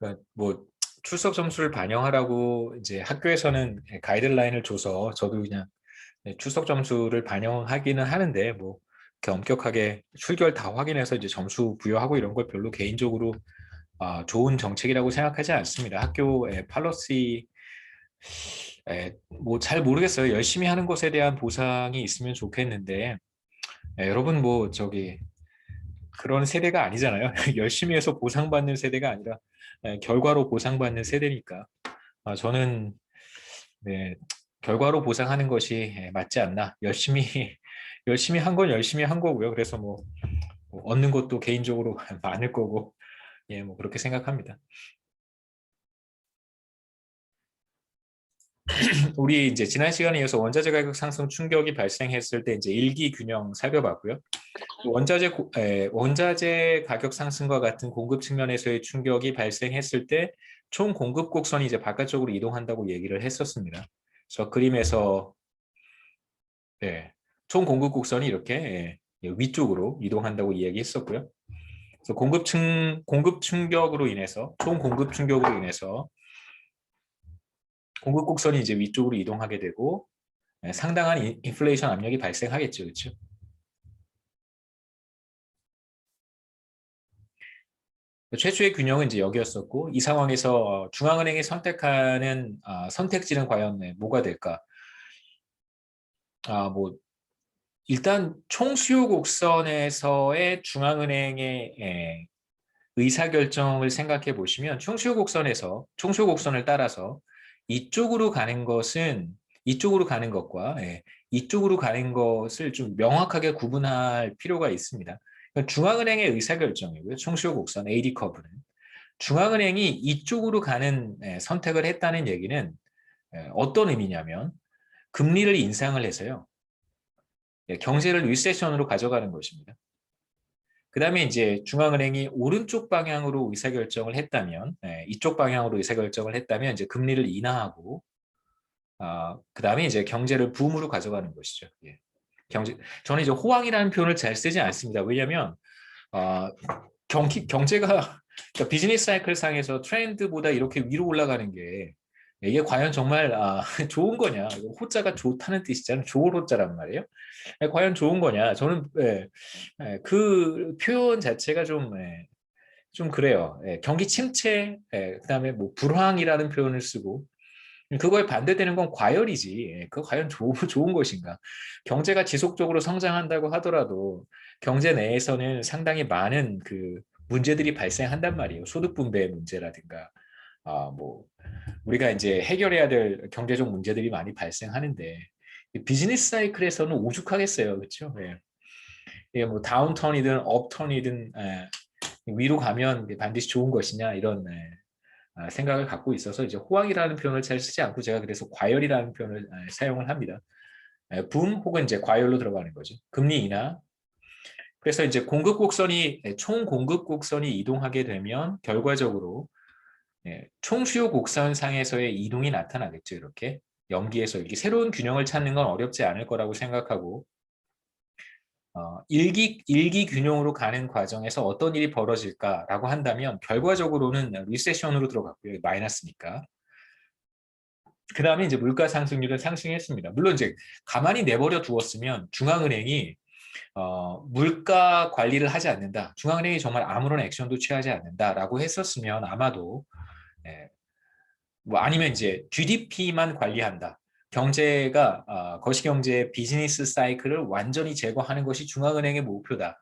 그러니까 뭐 출석 점수를 반영하라고 이제 학교에서는 가이드라인을 줘서 저도 그냥 출석 점수를 반영하기는 하는데 뭐 이렇게 엄격하게 출결 다 확인해서 이제 점수 부여하고 이런 걸 별로 개인적으로 좋은 정책이라고 생각하지 않습니다. 학교의 팔러시 뭐 잘 모르겠어요. 열심히 하는 것에 대한 보상이 있으면 좋겠는데 여러분 뭐 저기 그런 세대가 아니잖아요. 열심히 해서 보상받는 세대가 아니라 결과로 보상받는 세대니까 저는 네, 결과로 보상하는 것이 맞지 않나. 열심히 열심히 한 건 열심히 한 거고요. 그래서 뭐 얻는 것도 개인적으로 많을 거고 예, 뭐 그렇게 생각합니다. 우리 이제 지난 시간에 이어서 원자재 가격 상승 충격이 발생했을 때 이제 일기 균형 살펴봤고요. 원자재 가격 상승과 같은 공급 측면에서의 충격이 발생했을 때 총 공급 곡선이 이제 바깥쪽으로 이동한다고 얘기를 했었습니다. 그래서 그림에서 네, 총 공급 곡선이 이렇게 위쪽으로 이동한다고 이야기했었고요. 그래서 공급 충격으로 인해서 총 공급 충격으로 인해서 공급 곡선이 이제 위쪽으로 이동하게 되고 상당한 인플레이션 압력이 발생하겠죠, 그렇죠? 최초의 균형은 이제 여기였었고 이 상황에서 중앙은행이 선택하는 선택지는 과연 뭐가 될까? 뭐 일단 총수요 곡선에서의 중앙은행의 의사결정을 생각해 보시면 총수요 곡선을 따라서 이쪽으로 가는 것은 이쪽으로 가는 것과 이쪽으로 가는 것을 좀 명확하게 구분할 필요가 있습니다. 그러니까 중앙은행의 의사결정이고요. 총수요 곡선 AD 커브는 중앙은행이 이쪽으로 가는 선택을 했다는 얘기는 어떤 의미냐면 금리를 인상을 해서요. 경제를 리세션으로 가져가는 것입니다. 그 다음에 이제 중앙은행이 오른쪽 방향으로 의사결정을 했다면, 이쪽 방향으로 의사결정을 했다면 이제 금리를 인하하고, 그 다음에 이제 경제를 붐으로 가져가는 것이죠. 예. 저는 이제 호황이라는 표현을 잘 쓰지 않습니다. 왜냐하면 경제가 그러니까 비즈니스 사이클 상에서 트렌드보다 이렇게 위로 올라가는 게 이게 과연 정말 좋은 거냐? 호자가 좋다는 뜻이잖아요. 좋은 호자란 말이에요. 과연 좋은 거냐? 저는 그 표현 자체가 좀 그래요. 경기 침체, 그다음에 뭐 불황이라는 표현을 쓰고 그거에 반대되는 건 과열이지. 그거 과연 좋은 것인가? 경제가 지속적으로 성장한다고 하더라도 경제 내에서는 상당히 많은 그 문제들이 발생한단 말이에요. 소득 분배의 문제라든가, 뭐 우리가 이제 해결해야 될 경제적 문제들이 많이 발생하는데 비즈니스 사이클에서는 오죽하겠어요, 그렇죠? 예. 이게 뭐 다운턴이든 업턴이든 위로 가면 반드시 좋은 것이냐 이런 생각을 갖고 있어서 이제 호황이라는 표현을 잘 쓰지 않고 제가 그래서 과열이라는 표현을 사용을 합니다. 붐 혹은 이제 과열로 들어가는 거죠. 금리 인하. 그래서 이제 총 공급 곡선이 이동하게 되면 결과적으로 총 수요 곡선상에서의 이동이 나타나겠죠. 이렇게 연기에서 이렇게 새로운 균형을 찾는 건 어렵지 않을 거라고 생각하고 일기 균형으로 가는 과정에서 어떤 일이 벌어질까라고 한다면 결과적으로는 리세션으로 들어갔고요. 마이너스니까. 그 다음에 이제 물가 상승률은 상승했습니다. 물론 이제 가만히 내버려 두었으면 중앙은행이 물가 관리를 하지 않는다. 중앙은행이 정말 아무런 액션도 취하지 않는다라고 했었으면 아마도 뭐 아니면 이제 GDP만 관리한다. 경제가 거시경제 비즈니스 사이클을 완전히 제거하는 것이 중앙은행의 목표다.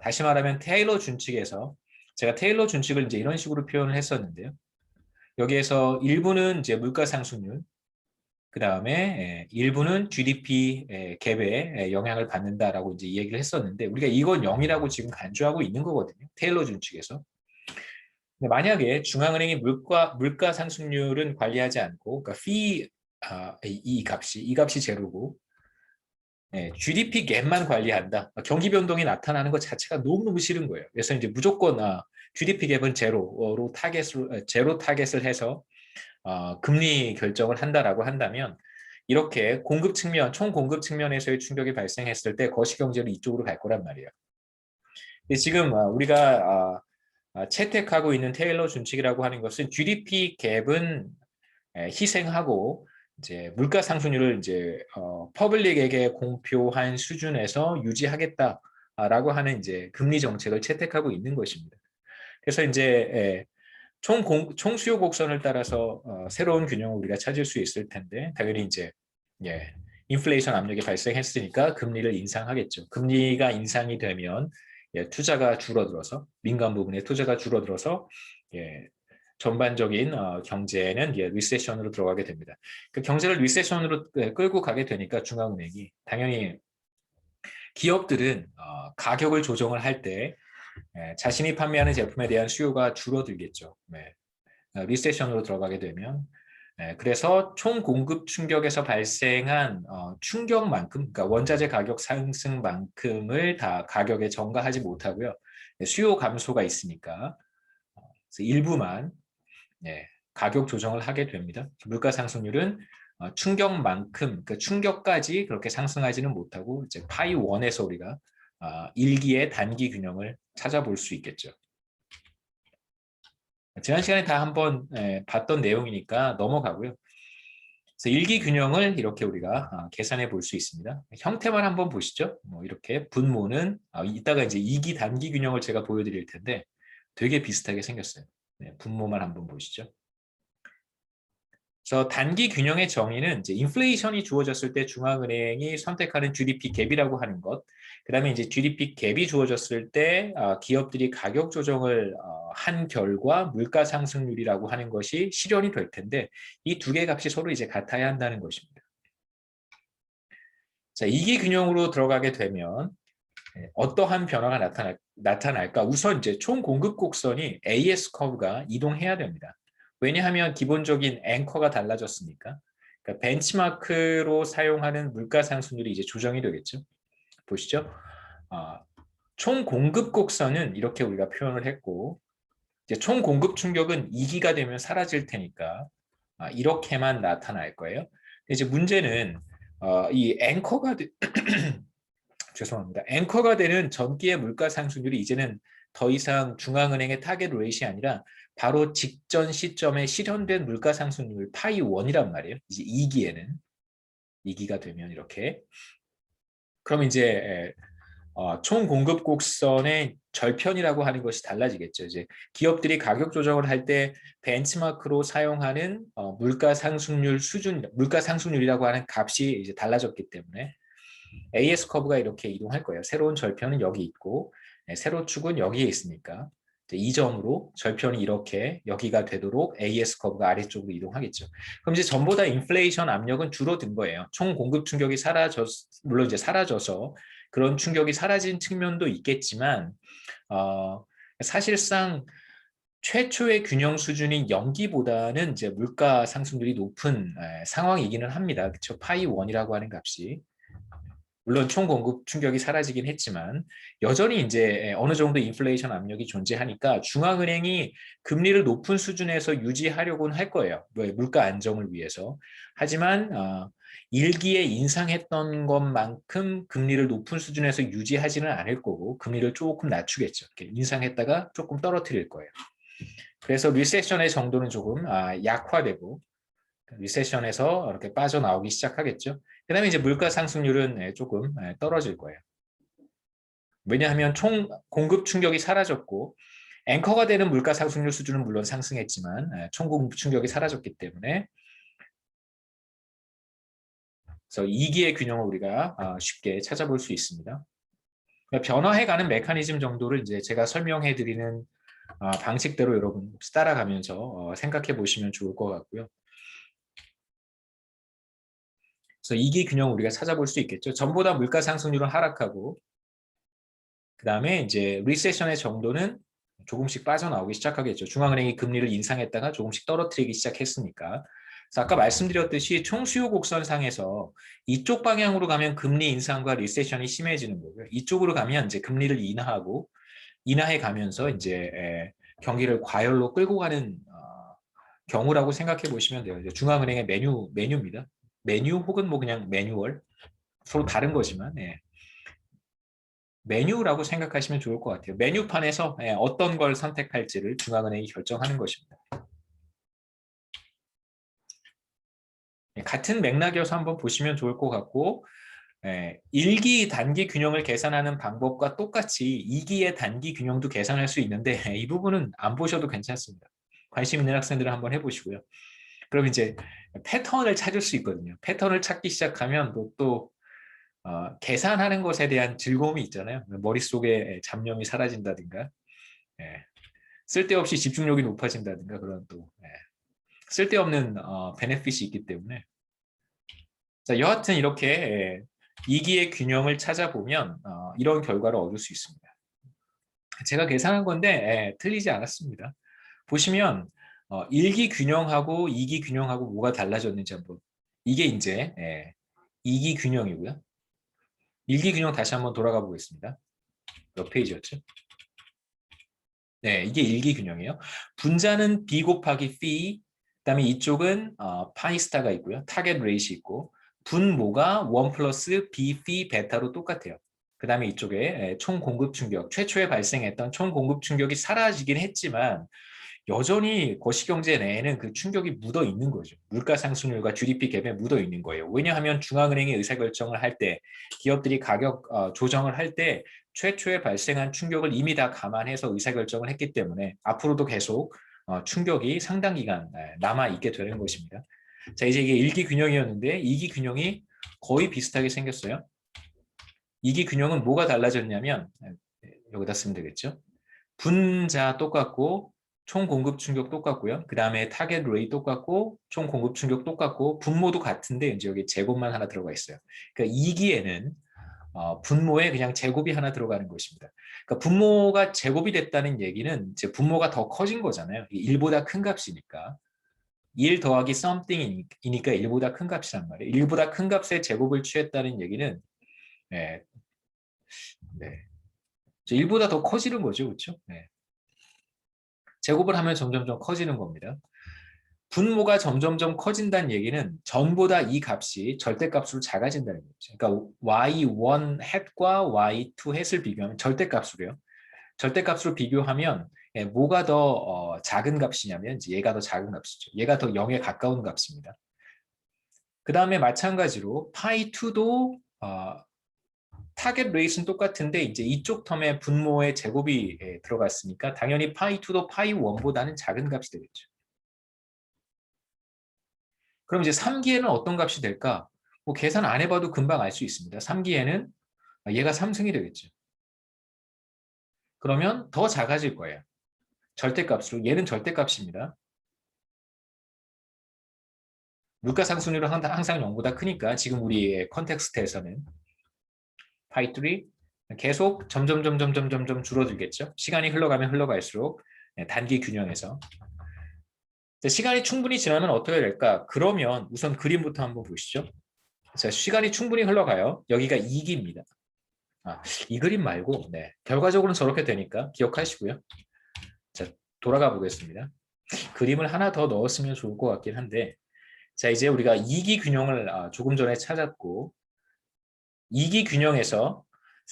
다시 말하면 테일러 준칙에서 제가 테일러 준칙을 이제 이런 식으로 표현을 했었는데요. 여기에서 일부는 이제 물가 상승률, 그 다음에 일부는 GDP 갭에 영향을 받는다라고 이제 얘기를 했었는데 우리가 이건 0이라고 지금 간주하고 있는 거거든요. 테일러 준칙에서. 근데 만약에 중앙은행이 물가 상승률은 관리하지 않고, 그러니까 이 값이 제로고, GDP 갭만 관리한다. 경기 변동이 나타나는 것 자체가 너무너무 싫은 거예요. 그래서 이제 무조건 GDP 갭은 제로 타겟을 해서 금리 결정을 한다라고 한다면 이렇게 총 공급 측면에서의 충격이 발생했을 때 거시경제로 이쪽으로 갈 거란 말이에요. 근데 지금 우리가 채택하고 있는 테일러 준칙이라고 하는 것은 GDP 갭은 희생하고 이제 물가 상승률을 이제 퍼블릭에게 공표한 수준에서 유지하겠다라고 하는 이제 금리 정책을 채택하고 있는 것입니다. 그래서 이제 총 수요 곡선을 따라서 새로운 균형을 우리가 찾을 수 있을 텐데 당연히 이제 인플레이션 압력이 발생했으니까 금리를 인상하겠죠. 금리가 인상이 되면 투자가 줄어들어서 민간 부분의 투자가 줄어들어서 전반적인 경제는 리세션으로 들어가게 됩니다. 그 경제를 리세션으로 끌고 가게 되니까 중앙은행이 당연히 기업들은 가격을 조정을 할 때 자신이 판매하는 제품에 대한 수요가 줄어들겠죠. 리세션으로 들어가게 되면 그래서 총 공급 충격에서 발생한 충격만큼, 그러니까 원자재 가격 상승만큼을 다 가격에 전가하지 못하고요. 수요 감소가 있으니까 일부만 가격 조정을 하게 됩니다. 물가 상승률은 충격만큼, 그 충격까지 그렇게 상승하지는 못하고 이제 파이 1에서 우리가 일기의 단기 균형을 찾아볼 수 있겠죠. 지난 시간에 다 한번 봤던 내용이니까 넘어가고요. 그래서 일기 균형을 이렇게 우리가 계산해 볼 수 있습니다. 형태만 한번 보시죠. 이렇게 분모는 이따가 이제 이기 단기 균형을 제가 보여드릴 텐데 되게 비슷하게 생겼어요. 분모만 한번 보시죠. 그래서 단기 균형의 정의는 이제 인플레이션이 주어졌을 때 중앙은행이 선택하는 GDP 갭이라고 하는 것, 그다음에 이제 GDP 갭이 주어졌을 때 기업들이 가격 조정을 한 결과 물가 상승률이라고 하는 것이 실현이 될 텐데 이 두 개의 값이 서로 이제 같아야 한다는 것입니다. 자, 이기 균형으로 들어가게 되면 어떠한 변화가 나타날까? 우선 이제 총 공급 곡선이 AS 커브가 이동해야 됩니다. 왜냐하면 기본적인 앵커가 달라졌으니까. 그러니까 벤치마크로 사용하는 물가 상승률이 이제 조정이 되겠죠. 보시죠. 총 공급 곡선은 이렇게 우리가 표현을 했고 이제 총 공급 충격은 2기가 되면 사라질 테니까 이렇게만 나타날 거예요. 이제 문제는 이 앵커가 죄송합니다. 앵커가 되는 전기의 물가 상승률이 이제는 더 이상 중앙은행의 타겟 레이트이 아니라 바로 직전 시점에 실현된 물가 상승률 파이 1이란 말이에요. 이제 2기에는 2기가 되면 이렇게 그럼 이제 총 공급 곡선의 절편이라고 하는 것이 달라지겠죠. 이제 기업들이 가격 조정을 할 때 벤치마크로 사용하는 물가 상승률 수준, 물가 상승률이라고 하는 값이 이제 달라졌기 때문에 AS 커브가 이렇게 이동할 거예요. 새로운 절편은 여기 있고 세로축은 여기에 있으니까 이 점으로 절편이 이렇게 여기가 되도록 AS 커브가 아래쪽으로 이동하겠죠. 그럼 이제 전보다 인플레이션 압력은 줄어든 거예요. 총 공급 충격이 물론 이제 사라져서 그런 충격이 사라진 측면도 있겠지만 사실상 최초의 균형 수준인 0기보다는 이제 물가 상승률이 높은 상황이기는 합니다. 그렇죠? 파이 1이라고 하는 값이. 물론 총 공급 충격이 사라지긴 했지만 여전히 이제 어느 정도 인플레이션 압력이 존재하니까 중앙은행이 금리를 높은 수준에서 유지하려고는 할 거예요. 물가 안정을 위해서. 하지만 1기에 인상했던 것만큼 금리를 높은 수준에서 유지하지는 않을 거고 금리를 조금 낮추겠죠. 이렇게 인상했다가 조금 떨어뜨릴 거예요. 그래서 리세션의 정도는 조금 약화되고 리세션에서 이렇게 빠져나오기 시작하겠죠. 그 다음에 이제 물가 상승률은 조금 떨어질 거예요. 왜냐하면 총 공급 충격이 사라졌고 앵커가 되는 물가 상승률 수준은 물론 상승했지만 총 공급 충격이 사라졌기 때문에 그래서 2기의 균형을 우리가 쉽게 찾아볼 수 있습니다. 변화해가는 메커니즘 정도를 이제 제가 설명해 드리는 방식대로 여러분 따라가면서 생각해 보시면 좋을 것 같고요. 그래서 2기 균형 우리가 찾아볼 수 있겠죠. 전보다 물가 상승률은 하락하고 그 다음에 이제 리세션의 정도는 조금씩 빠져나오기 시작하겠죠. 중앙은행이 금리를 인상했다가 조금씩 떨어뜨리기 시작했으니까. 그래서 아까 말씀드렸듯이 총수요 곡선상에서 이쪽 방향으로 가면 금리 인상과 리세션이 심해지는 거고요. 이쪽으로 가면 이제 금리를 인하해 가면서 이제 경기를 과열로 끌고 가는 경우라고 생각해 보시면 돼요. 중앙은행의 메뉴입니다. 메뉴 혹은 뭐 그냥 매뉴얼 서로 다른 거지만 메뉴라고 생각하시면 좋을 것 같아요. 메뉴판에서 어떤 걸 선택할지를 중앙은행이 결정하는 것입니다. 같은 맥락이어서 한번 보시면 좋을 것 같고, 일기 단기 균형을 계산하는 방법과 똑같이 이기의 단기 균형도 계산할 수 있는데 이 부분은 안 보셔도 괜찮습니다. 관심 있는 학생들은 한번 해보시고요. 그럼 이제 패턴을 찾을 수 있거든요. 패턴을 찾기 시작하면 또 계산하는 것에 대한 즐거움이 있잖아요. 머릿속에 잡념이 사라진다든가, 쓸데없이 집중력이 높아진다든가 그런 또 쓸데없는 베네핏이 있기 때문에. 자, 여하튼 이렇게 이기의 균형을 찾아보면 이런 결과를 얻을 수 있습니다. 제가 계산한 건데 틀리지 않았습니다. 보시면 일기 균형하고 이기 균형하고 뭐가 달라졌는지 한번. 이게 이제 이기 균형이고요. 일기 균형 다시 한번 돌아가 보겠습니다. 몇 페이지였죠? 네, 이게 일기 균형이에요. 분자는 B 곱하기 phi, 그다음에 이쪽은 파이 스타가 있고요. 타겟 레이시 있고, 분모가 1 플러스 B phi 베타로 똑같아요. 그 다음에 이쪽에 총 공급 충격, 최초에 발생했던 총 공급 충격이 사라지긴 했지만 여전히 거시경제 내에는 그 충격이 묻어 있는 거죠. 물가 상승률과 GDP 갭에 묻어 있는 거예요. 왜냐하면 중앙은행이 의사결정을 할 때, 기업들이 가격 조정을 할 때 최초에 발생한 충격을 이미 다 감안해서 의사결정을 했기 때문에 앞으로도 계속 충격이 상당 기간 남아 있게 되는 것입니다. 자, 이제 이게 일기 균형이었는데 이기 균형이 거의 비슷하게 생겼어요. 이기 균형은 뭐가 달라졌냐면 여기다 쓰면 되겠죠. 분자 똑같고 총 공급 충격 똑같고요. 그 다음에 타겟 레이 똑같고 총 공급 충격 똑같고 분모도 같은데 이제 여기 제곱만 하나 들어가 있어요. 그러니까 2기에는 분모에 그냥 제곱이 하나 들어가는 것입니다. 그러니까 분모가 제곱이 됐다는 얘기는 이제 분모가 더 커진 거잖아요. 1보다 큰 값이니까. 1 더하기 something이니까 1보다 큰 값이란 말이에요. 1보다 큰 값의 제곱을 취했다는 얘기는 네, 네. 1보다 더 커지는 거죠. 그렇죠? 네. 제곱을 하면 점점점 커지는 겁니다. 분모가 점점점 커진다는 얘기는 전보다 이 값이 절대값으로 작아진다는 거죠. 그러니까 y1 hat과 y2 hat을 비교하면 절대값으로요. 절대값으로 비교하면 뭐가 더 작은 값이냐면 얘가 더 작은 값이죠. 얘가 더 0에 가까운 값입니다. 그 다음에 마찬가지로 파이2도 타겟 레이스는 똑같은데 이제 이쪽 텀에 분모의 제곱이 들어갔으니까 당연히 파이2도 파이1보다는 작은 값이 되겠죠. 그럼 이제 3기에는 어떤 값이 될까? 뭐 계산 안 해봐도 금방 알 수 있습니다. 3기에는 얘가 3승이 되겠죠. 그러면 더 작아질 거예요. 절대값으로. 얘는 절대값입니다. 물가 상승률은 항상 0보다 크니까 지금 우리의 컨텍스트에서는 파이3 계속 점점 줄어들겠죠. 시간이 흘러가면 흘러갈수록 단기 균형에서. 시간이 충분히 지나면 어떻게 될까? 그러면 우선 그림부터 한번 보시죠. 자, 시간이 충분히 흘러가요. 여기가 2기입니다. 이 그림 말고 결과적으로는 저렇게 되니까 기억하시고요. 자, 돌아가 보겠습니다. 그림을 하나 더 넣었으면 좋을 것 같긴 한데 자, 이제 우리가 2기 균형을 조금 전에 찾았고 2기 균형에서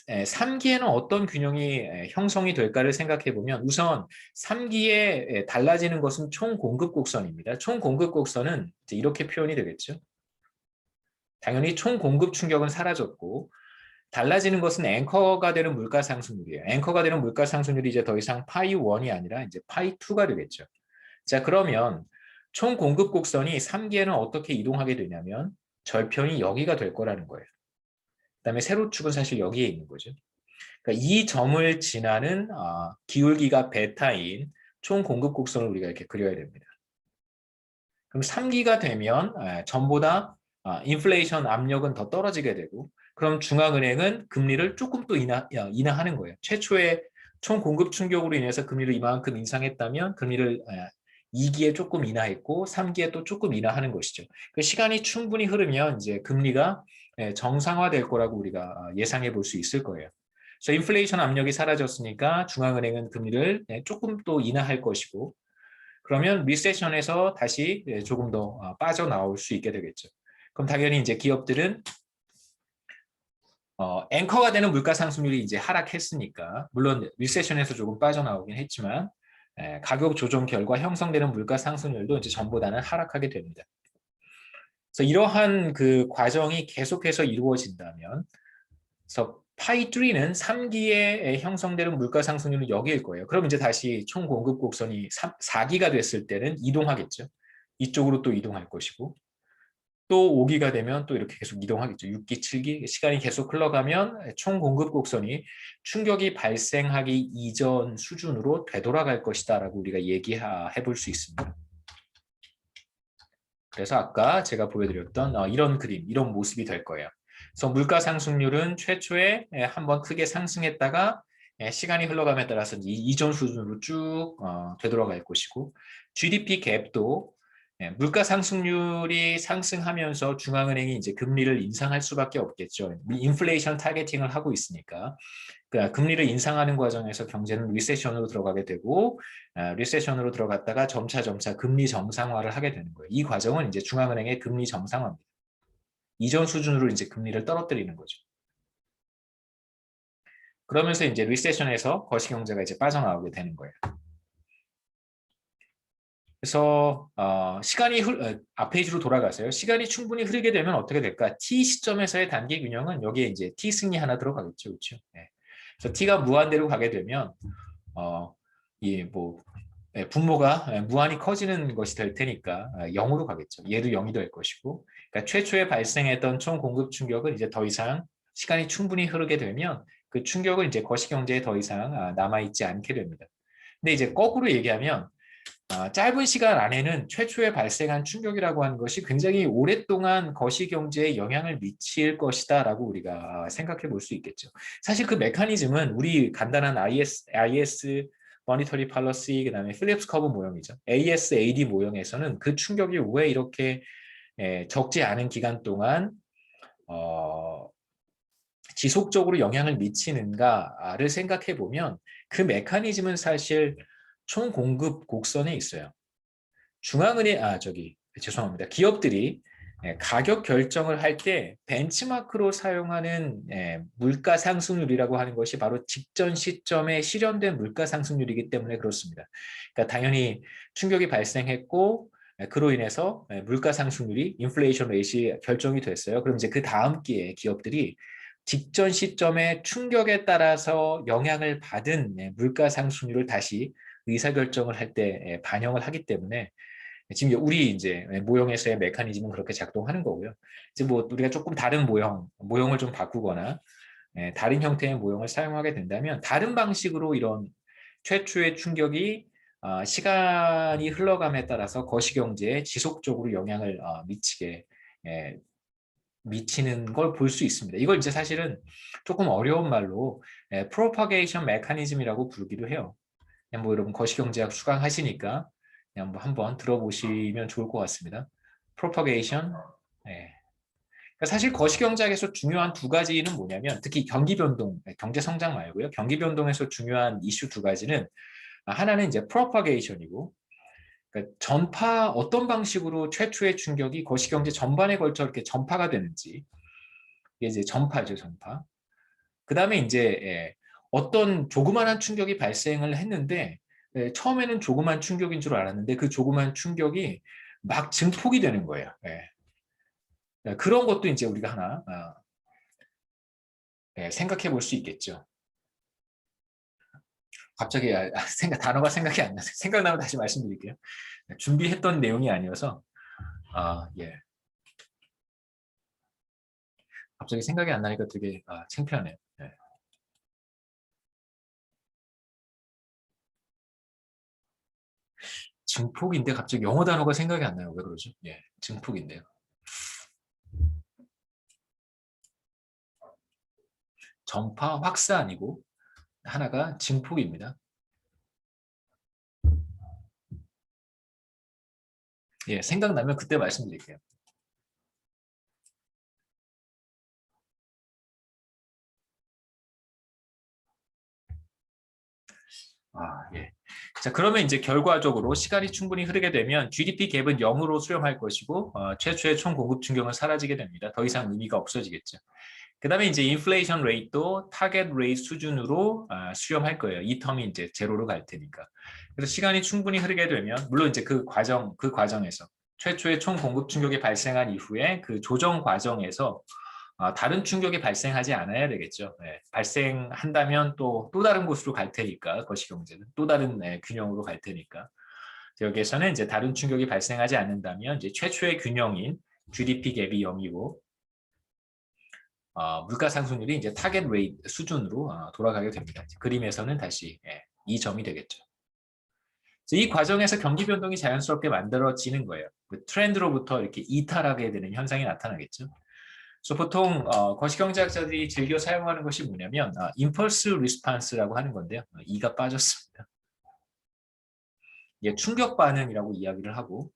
3기에는 어떤 균형이 형성이 될까를 생각해 보면 우선 3기에 달라지는 것은 총 공급 곡선입니다. 총 공급 곡선은 이렇게 표현이 되겠죠. 당연히 총 공급 충격은 사라졌고 달라지는 것은 앵커가 되는 물가 상승률이에요. 앵커가 되는 물가 상승률이 이제 더 이상 파이 1이 아니라 이제 파이 2가 되겠죠. 자, 그러면 총 공급 곡선이 3기에는 어떻게 이동하게 되냐면 절편이 여기가 될 거라는 거예요. 그다음에 세로축은 사실 여기에 있는 거죠. 그러니까 이 점을 지나는 기울기가 베타인 총 공급 곡선을 우리가 이렇게 그려야 됩니다. 그럼 3기가 되면 전보다 인플레이션 압력은 더 떨어지게 되고 그럼 중앙은행은 금리를 조금 또 인하하는 거예요. 최초에 총 공급 충격으로 인해서 금리를 이만큼 인상했다면 금리를 2기에 조금 인하했고 3기에 또 조금 인하하는 것이죠. 그 시간이 충분히 흐르면 이제 금리가 정상화될 거라고 우리가 예상해 볼 수 있을 거예요. 그래서 인플레이션 압력이 사라졌으니까 중앙은행은 금리를 조금 또 인하할 것이고 그러면 리세션에서 다시 조금 더 빠져나올 수 있게 되겠죠. 그럼 당연히 이제 기업들은 앵커가 되는 물가 상승률이 이제 하락했으니까 물론 리세션에서 조금 빠져나오긴 했지만 가격 조정 결과 형성되는 물가 상승률도 이제 전보다는 하락하게 됩니다. 그래서 이러한 그 과정이 계속해서 이루어진다면, 그래서 파이 3는 3기에 형성되는 물가 상승률은 여기일 거예요. 그럼 이제 다시 총 공급 곡선이 4기가 됐을 때는 이동하겠죠. 이쪽으로 또 이동할 것이고, 또 5기가 되면 또 이렇게 계속 이동하겠죠. 6기, 7기 시간이 계속 흘러가면 총 공급 곡선이 충격이 발생하기 이전 수준으로 되돌아갈 것이다 라고 우리가 얘기해 볼 수 있습니다. 그래서 아까 제가 보여드렸던 이런 그림, 이런 모습이 될 거예요. 그래서 물가 상승률은 최초에 한번 크게 상승했다가 시간이 흘러감에 따라서 이전 수준으로 쭉 되돌아갈 것이고, GDP 갭도 물가 상승률이 상승하면서 중앙은행이 이제 금리를 인상할 수밖에 없겠죠. 인플레이션 타겟팅을 하고 있으니까. 그러니까 금리를 인상하는 과정에서 경제는 리세션으로 들어가게 되고, 리세션으로 들어갔다가 점차 금리 정상화를 하게 되는 거예요. 이 과정은 이제 중앙은행의 금리 정상화입니다. 이전 수준으로 이제 금리를 떨어뜨리는 거죠. 그러면서 이제 리세션에서 거시경제가 이제 빠져나오게 되는 거예요. 그래서 시간이 앞페이지로 돌아가세요. 시간이 충분히 흐르게 되면 어떻게 될까? T 시점에서의 단기 균형은 여기에 이제 T 승리 하나 들어가겠죠, 그렇죠? 네. 그래서 T가 무한대로 가게 되면 이뭐 분모가 무한히 커지는 것이 될 테니까 0으로 가겠죠. 얘도 0이 될 것이고, 그러니까 최초에 발생했던 총 공급 충격은 이제 더 이상 시간이 충분히 흐르게 되면 그 충격은 이제 거시경제에 더 이상 남아있지 않게 됩니다. 근데 이제 거꾸로 얘기하면 짧은 시간 안에는 최초에 발생한 충격이라고 하는 것이 굉장히 오랫동안 거시경제에 영향을 미칠 것이다 라고 우리가 생각해 볼 수 있겠죠. 사실 그 메커니즘은 우리 간단한 IS 모니터리 팔러시, 그다음에 필립스 커브 모형이죠. ASAD 모형에서는 그 충격이 왜 이렇게 적지 않은 기간 동안 지속적으로 영향을 미치는가를 생각해 보면 그 메커니즘은 사실 총 공급 곡선에 있어요. 중앙은행 죄송합니다. 기업들이 가격 결정을 할 때 벤치마크로 사용하는 물가 상승률이라고 하는 것이 바로 직전 시점에 실현된 물가 상승률이기 때문에 그렇습니다. 그러니까 당연히 충격이 발생했고 그로 인해서 물가 상승률이 인플레이션 레이트가 결정이 됐어요. 그럼 이제 그 다음 기회에 기업들이 직전 시점의 충격에 따라서 영향을 받은 물가 상승률을 다시 의사결정을 할 때 반영을 하기 때문에 지금 우리 이제 모형에서의 메커니즘은 그렇게 작동하는 거고요. 이제 뭐 우리가 조금 다른 모형을 좀 바꾸거나 다른 형태의 모형을 사용하게 된다면 다른 방식으로 이런 최초의 충격이 시간이 흘러감에 따라서 거시경제에 지속적으로 영향을 미치는 걸 볼 수 있습니다. 이걸 이제 사실은 조금 어려운 말로 프로파게이션 메커니즘이라고 부르기도 해요. 그냥 뭐 여러분 거시경제학 수강하시니까 그냥 뭐 한번 들어보시면 좋을 것 같습니다. 프로파게이션. 그러니까 사실 거시경제학에서 중요한 두 가지는 뭐냐면 특히 경기 변동, 경제 성장 말고요. 경기 변동에서 중요한 이슈 두 가지는 하나는 이제 프로파게이션이고, 그러니까 어떤 방식으로 최초의 충격이 거시경제 전반에 걸쳐 이렇게 전파가 되는지, 이게 이제 전파죠, 전파. 그 다음에 이제 어떤 조그만한 충격이 발생을 했는데 처음에는 조그만 충격인 줄 알았는데 그 조그만 충격이 막 증폭이 되는 거예요. 그런 것도 이제 우리가 하나 생각해 볼 수 있겠죠. 갑자기 단어가 생각이 안 나서 생각나면 다시 말씀드릴게요. 준비했던 내용이 아니어서 예. 갑자기 생각이 안 나니까 되게 창피하네요. 예. 증폭인데 갑자기 영어 단어가 생각이 안 나요. 왜 그러죠? 예, 증폭인데요. 전파 확산이고 하나가 증폭입니다. 예, 생각나면 그때 말씀드릴게요. 예. 자, 그러면 이제 결과적으로 시간이 충분히 흐르게 되면 GDP 갭은 0으로 수렴할 것이고 최초의 총 공급 충격은 사라지게 됩니다. 더 이상 의미가 없어지겠죠. 그다음에 이제 인플레이션 레이트도 타겟 레이트 수준으로 수렴할 거예요. 이 텀이 이제 제로로 갈 테니까. 그래서 시간이 충분히 흐르게 되면 물론 이제 그 과정에서 최초의 총 공급 충격이 발생한 이후에 그 조정 과정에서 다른 충격이 발생하지 않아야 되겠죠. 네, 발생한다면 또 다른 곳으로 갈 테니까 거시경제는 또 다른 균형으로 갈 테니까 여기에서는 이제 다른 충격이 발생하지 않는다면 이제 최초의 균형인 GDP 갭이 0이고 물가 상승률이 이제 타겟 레이트 수준으로 돌아가게 됩니다. 그림에서는 다시 이 점이 되겠죠. 이 과정에서 경기 변동이 자연스럽게 만들어지는 거예요. 그 트렌드로부터 이렇게 이탈하게 되는 현상이 나타나겠죠. 그래서 보통 거시경제학자들이 즐겨 사용하는 것이 뭐냐면 임펄스 리스판스라고 하는 건데요. 이가 빠졌습니다. 이게 충격 반응이라고 이야기를 하고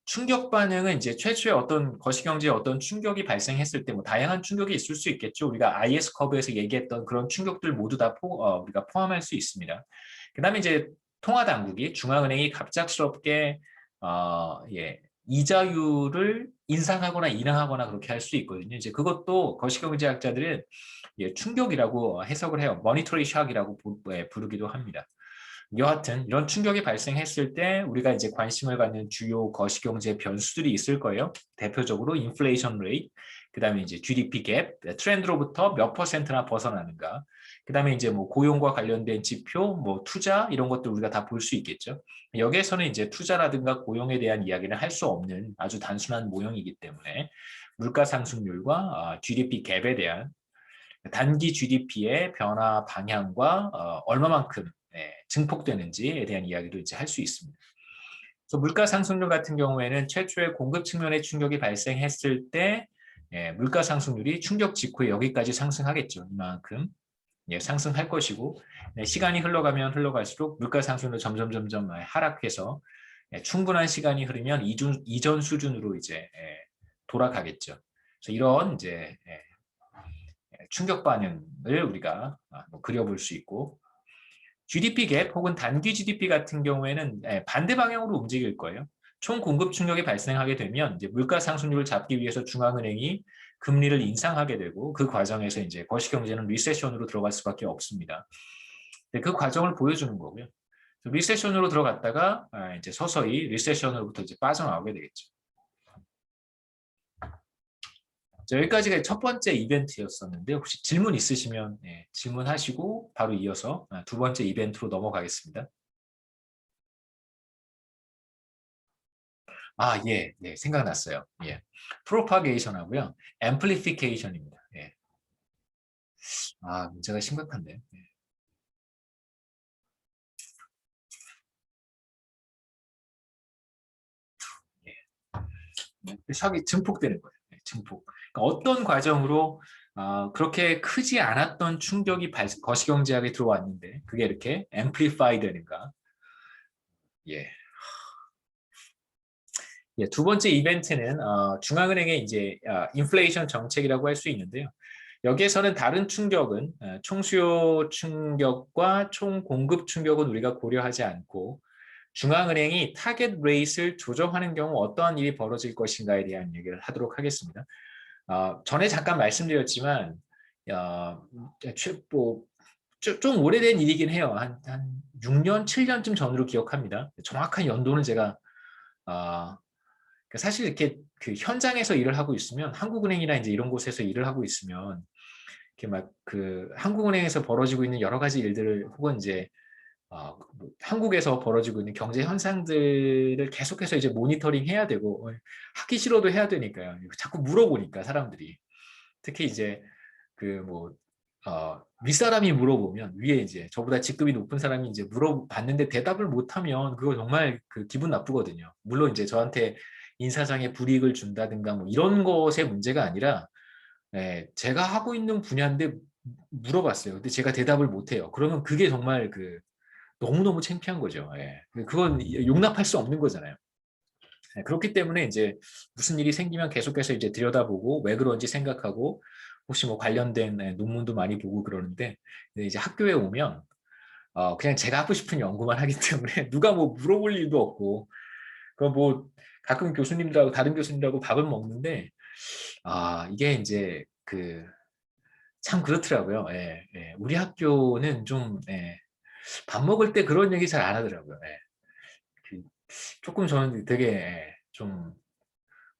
충격 반응은 이제 최초의 어떤 거시경제에 어떤 충격이 발생했을 때 뭐 다양한 충격이 있을 수 있겠죠. 우리가 IS 커브에서 얘기했던 그런 충격들 모두 다 우리가 포함할 수 있습니다. 그다음에 이제 통화 당국이 중앙은행이 갑작스럽게 이자율을 인상하거나 인하하거나 그렇게 할 수 있거든요. 이제 그것도 거시경제학자들은 충격이라고 해석을 해요. 머니터리 샥이라고 부르기도 합니다. 여하튼 이런 충격이 발생했을 때 우리가 이제 관심을 갖는 주요 거시경제 변수들이 있을 거예요. 대표적으로 인플레이션 레이트, 그다음에 이제 GDP 갭, 트렌드로부터 몇 퍼센트나 벗어나는가. 그다음에 이제 뭐 고용과 관련된 지표, 뭐 투자 이런 것들 우리가 다 볼 수 있겠죠. 여기에서는 이제 투자라든가 고용에 대한 이야기는 할 수 없는 아주 단순한 모형이기 때문에 물가 상승률과 GDP 갭에 대한 단기 GDP의 변화 방향과 얼마만큼 증폭되는지에 대한 이야기도 이제 할 수 있습니다. 그래서 물가 상승률 같은 경우에는 최초의 공급 측면의 충격이 발생했을 때 물가 상승률이 충격 직후에 여기까지 상승하겠죠. 이만큼 상승할 것이고 시간이 흘러가면 흘러갈수록 물가 상승률 점점 하락해서 충분한 시간이 흐르면 이전 수준으로 이제 돌아가겠죠. 그래서 이런 이제 충격 반응을 우리가 그려볼 수 있고 GDP 갭 혹은 단기 GDP 같은 경우에는 반대 방향으로 움직일 거예요. 총 공급 충격이 발생하게 되면 이제 물가 상승률을 잡기 위해서 중앙은행이 금리를 인상하게 되고 그 과정에서 이제 거시경제는 리세션으로 들어갈 수밖에 없습니다. 그 과정을 보여주는 거고요. 리세션으로 들어갔다가 이제 서서히 리세션으로부터 이제 빠져나오게 되겠죠. 여기까지가 첫 번째 이벤트였었는데 혹시 질문 있으시면 질문하시고 바로 이어서 두 번째 이벤트로 넘어가겠습니다. 생각났어요. 프로파게이션 하고요. 앰플리피케이션입니다. 문제가 심각한데. 샥이 증폭되는 거예요. 증폭. 그러니까 어떤 과정으로 그렇게 크지 않았던 충격이 거시경제학에 들어왔는데 그게 이렇게 앰플리파이 되는가. 두 번째 이벤트는 중앙은행의 이제 인플레이션 정책이라고 할 수 있는데요. 여기에서는 다른 충격은 총수요 충격과 총공급 충격은 우리가 고려하지 않고 중앙은행이 타겟 레이트를 조정하는 경우 어떠한 일이 벌어질 것인가에 대한 얘기를 하도록 하겠습니다. 전에 잠깐 말씀드렸지만 좀 오래된 일이긴 해요. 한 6년, 7년쯤 전으로 기억합니다. 정확한 연도는 제가 사실 이렇게 그 현장에서 일을 하고 있으면 한국은행이나 이제 이런 곳에서 일을 하고 있으면 이렇게 막 그 한국은행에서 벌어지고 있는 여러 가지 일들을 혹은 이제 한국에서 벌어지고 있는 경제 현상들을 계속해서 이제 모니터링 해야 되고 하기 싫어도 해야 되니까요. 자꾸 물어보니까 사람들이 특히 이제 그 뭐 윗사람이 물어보면 위에 이제 저보다 직급이 높은 사람이 이제 물어봤는데 대답을 못하면 그거 정말 그 기분 나쁘거든요. 물론 이제 저한테 인사상의 불이익을 준다든가 뭐 이런 것의 문제가 아니라 제가 하고 있는 분야인데 물어봤어요. 근데 제가 대답을 못해요. 그러면 그게 정말 그 너무너무 창피한 거죠. 그건 용납할 수 없는 거잖아요. 그렇기 때문에 이제 무슨 일이 생기면 계속해서 이제 들여다보고 왜 그런지 생각하고 혹시 뭐 관련된 논문도 많이 보고 그러는데 이제 학교에 오면 그냥 제가 하고 싶은 연구만 하기 때문에 누가 뭐 물어볼 일도 없고 그럼 뭐 가끔 교수님들하고 다른 교수님들하고 밥을 먹는데 이게 이제 그 참 그렇더라고요. 예, 예. 우리 학교는 좀 예, 밥 먹을 때 그런 얘기 잘 안 하더라고요. 예. 그 조금 저는 되게 예, 좀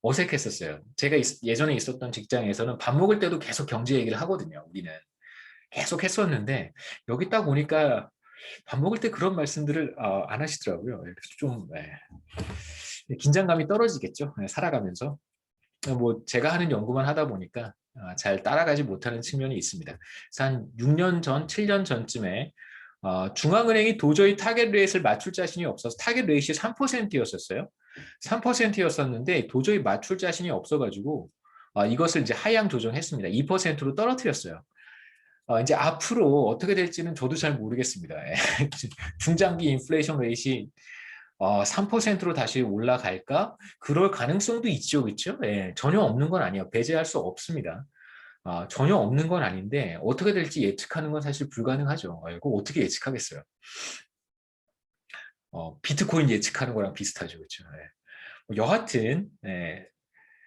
어색했었어요. 제가 예전에 있었던 직장에서는 밥 먹을 때도 계속 경제 얘기를 하거든요. 우리는 계속 했었는데 여기 딱 오니까 밥 먹을 때 그런 말씀들을 안 하시더라고요. 예, 그래서 좀 긴장감이 떨어지겠죠. 예, 살아가면서. 뭐 제가 하는 연구만 하다 보니까 잘 따라가지 못하는 측면이 있습니다. 그래서 한 6년 전, 7년 전쯤에 중앙은행이 도저히 타겟 레이트를 맞출 자신이 없어서 타겟 레이트이 3%였었어요. 3%였었는데 도저히 맞출 자신이 없어가지고 이것을 이제 하향 조정했습니다. 2%로 떨어뜨렸어요. 이제 앞으로 어떻게 될지는 저도 잘 모르겠습니다. 중장기 인플레이션 레이트이 3%로 다시 올라갈까? 그럴 가능성도 있죠, 그렇죠? 예, 전혀 없는 건 아니에요. 배제할 수 없습니다. 전혀 없는 건 아닌데 어떻게 될지 예측하는 건 사실 불가능하죠. 그거 어떻게 예측하겠어요? 비트코인 예측하는 거랑 비슷하죠, 그렇죠? 예. 여하튼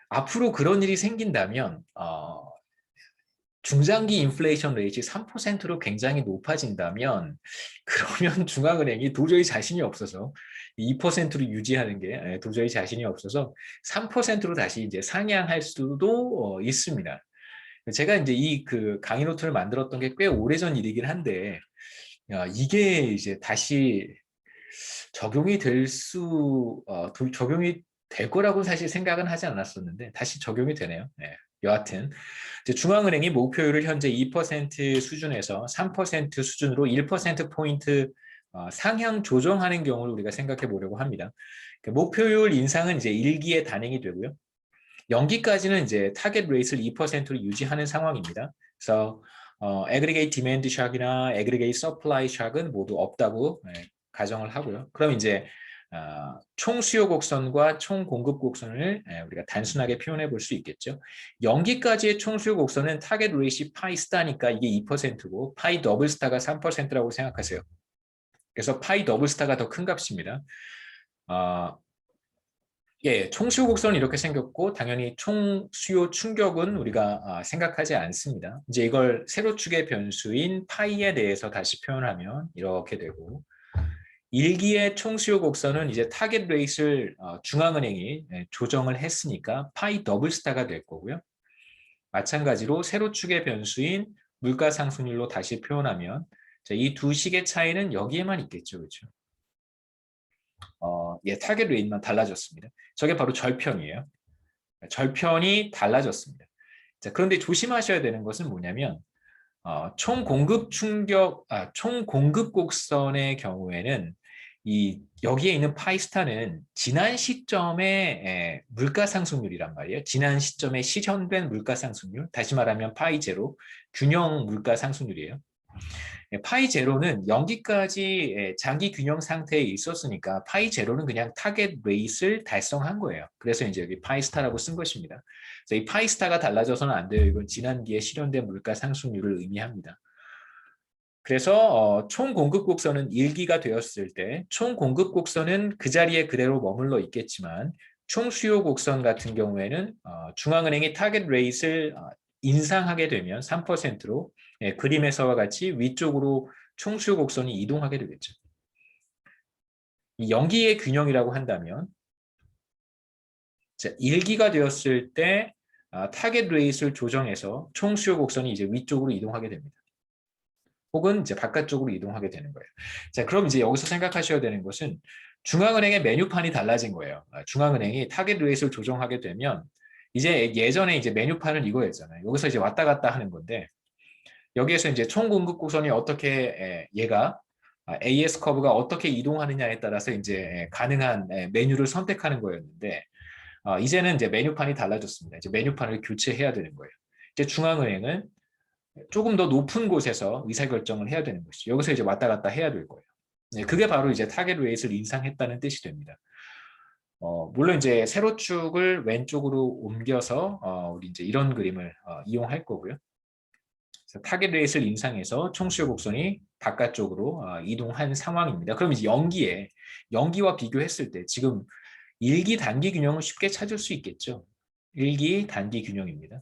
앞으로 그런 일이 생긴다면 중장기 인플레이션 레이트 3%로 굉장히 높아진다면 그러면 중앙은행이 도저히 자신이 없어서 2%로 유지하는 게 도저히 자신이 없어서 3%로 다시 이제 상향할 수도 있습니다. 제가 이제 이 그 강의 노트를 만들었던 게 꽤 오래전 일이긴 한데 이게 이제 다시 적용이 적용이 될 거라고 사실 생각은 하지 않았었는데 다시 적용이 되네요. 여하튼 이제 중앙은행이 목표율을 현재 2% 수준에서 3% 수준으로 1%포인트 상향 조정하는 경우를 우리가 생각해 보려고 합니다. 목표율 인상은 이제 1기에 단행이 되고요. 연기까지는 이제 타겟 레이트를 2%로 유지하는 상황입니다. 그래서 aggregate demand shock이나 aggregate supply shock은 모두 없다고 가정을 하고요. 그럼 이제 총 수요 곡선과 총 공급 곡선을 우리가 단순하게 표현해 볼 수 있겠죠. 연기까지의 총 수요 곡선은 타겟 레이시 파이 스타니까 이게 2%고 파이 더블 스타가 3%라고 생각하세요. 그래서 파이 더블 스타가 더 큰 값입니다. 총 수요 곡선은 이렇게 생겼고 당연히 총 수요 충격은 우리가 생각하지 않습니다. 이제 이걸 세로축의 변수인 파이에 대해서 다시 표현하면 이렇게 되고 일기의 총 수요 곡선은 이제 타겟 레이트를 중앙은행이 조정을 했으니까 파이 더블 스타가 될 거고요. 마찬가지로 세로축의 변수인 물가 상승률로 다시 표현하면 이 두 식의 차이는 여기에만 있겠죠, 그렇죠? 타겟 레이트만 달라졌습니다. 저게 바로 절편이에요. 절편이 달라졌습니다. 자, 그런데 조심하셔야 되는 것은 뭐냐면 총 공급 곡선의 경우에는 여기에 있는 파이스타는 지난 시점의 물가 상승률이란 말이에요. 지난 시점에 실현된 물가 상승률, 다시 말하면 파이 제로, 균형 물가 상승률이에요. 파이 제로는 연기까지 장기 균형 상태에 있었으니까 파이 제로는 그냥 타겟 레이트를 달성한 거예요. 그래서 이제 여기 파이 스타라고 쓴 것입니다. 그래서 이 파이 스타가 달라져서는 안 돼요. 이건 지난기에 실현된 물가 상승률을 의미합니다. 그래서 총 공급 곡선은 1기가 되었을 때 총 공급 곡선은 그 자리에 그대로 머물러 있겠지만 총 수요 곡선 같은 경우에는 중앙은행이 타겟 레이트를 인상하게 되면 3%로 그림에서와 같이 위쪽으로 총 수요 곡선이 이동하게 되겠죠. 이 연기의 균형이라고 한다면 1기가 되었을 때 타겟 레이트를 조정해서 총 수요 곡선이 이제 위쪽으로 이동하게 됩니다. 혹은 이제 바깥쪽으로 이동하게 되는 거예요. 자, 그럼 이제 여기서 생각하셔야 되는 것은 중앙은행의 메뉴판이 달라진 거예요. 중앙은행이 타겟 레이트를 조정하게 되면 이제 예전에 이제 메뉴판을 이거였잖아요. 여기서 이제 왔다 갔다 하는 건데 여기에서 이제 총 공급 곡선이 어떻게 얘가 AS 커브가 어떻게 이동하느냐에 따라서 이제 가능한 메뉴를 선택하는 거였는데 이제는 이제 메뉴판이 달라졌습니다. 이제 메뉴판을 교체해야 되는 거예요. 이제 중앙은행은 조금 더 높은 곳에서 의사결정을 해야 되는 것이죠. 여기서 이제 왔다 갔다 해야 될 거예요. 그게 바로 이제 타겟 레이트를 인상했다는 뜻이 됩니다. 물론 이제 세로축을 왼쪽으로 옮겨서 우리 이제 이런 그림을 이용할 거고요. 타겟 레이트를 인상해서 총수요 곡선이 바깥쪽으로 이동한 상황입니다. 그럼 이제 연기와 비교했을 때 지금 일기 단기 균형을 쉽게 찾을 수 있겠죠. 일기 단기 균형입니다.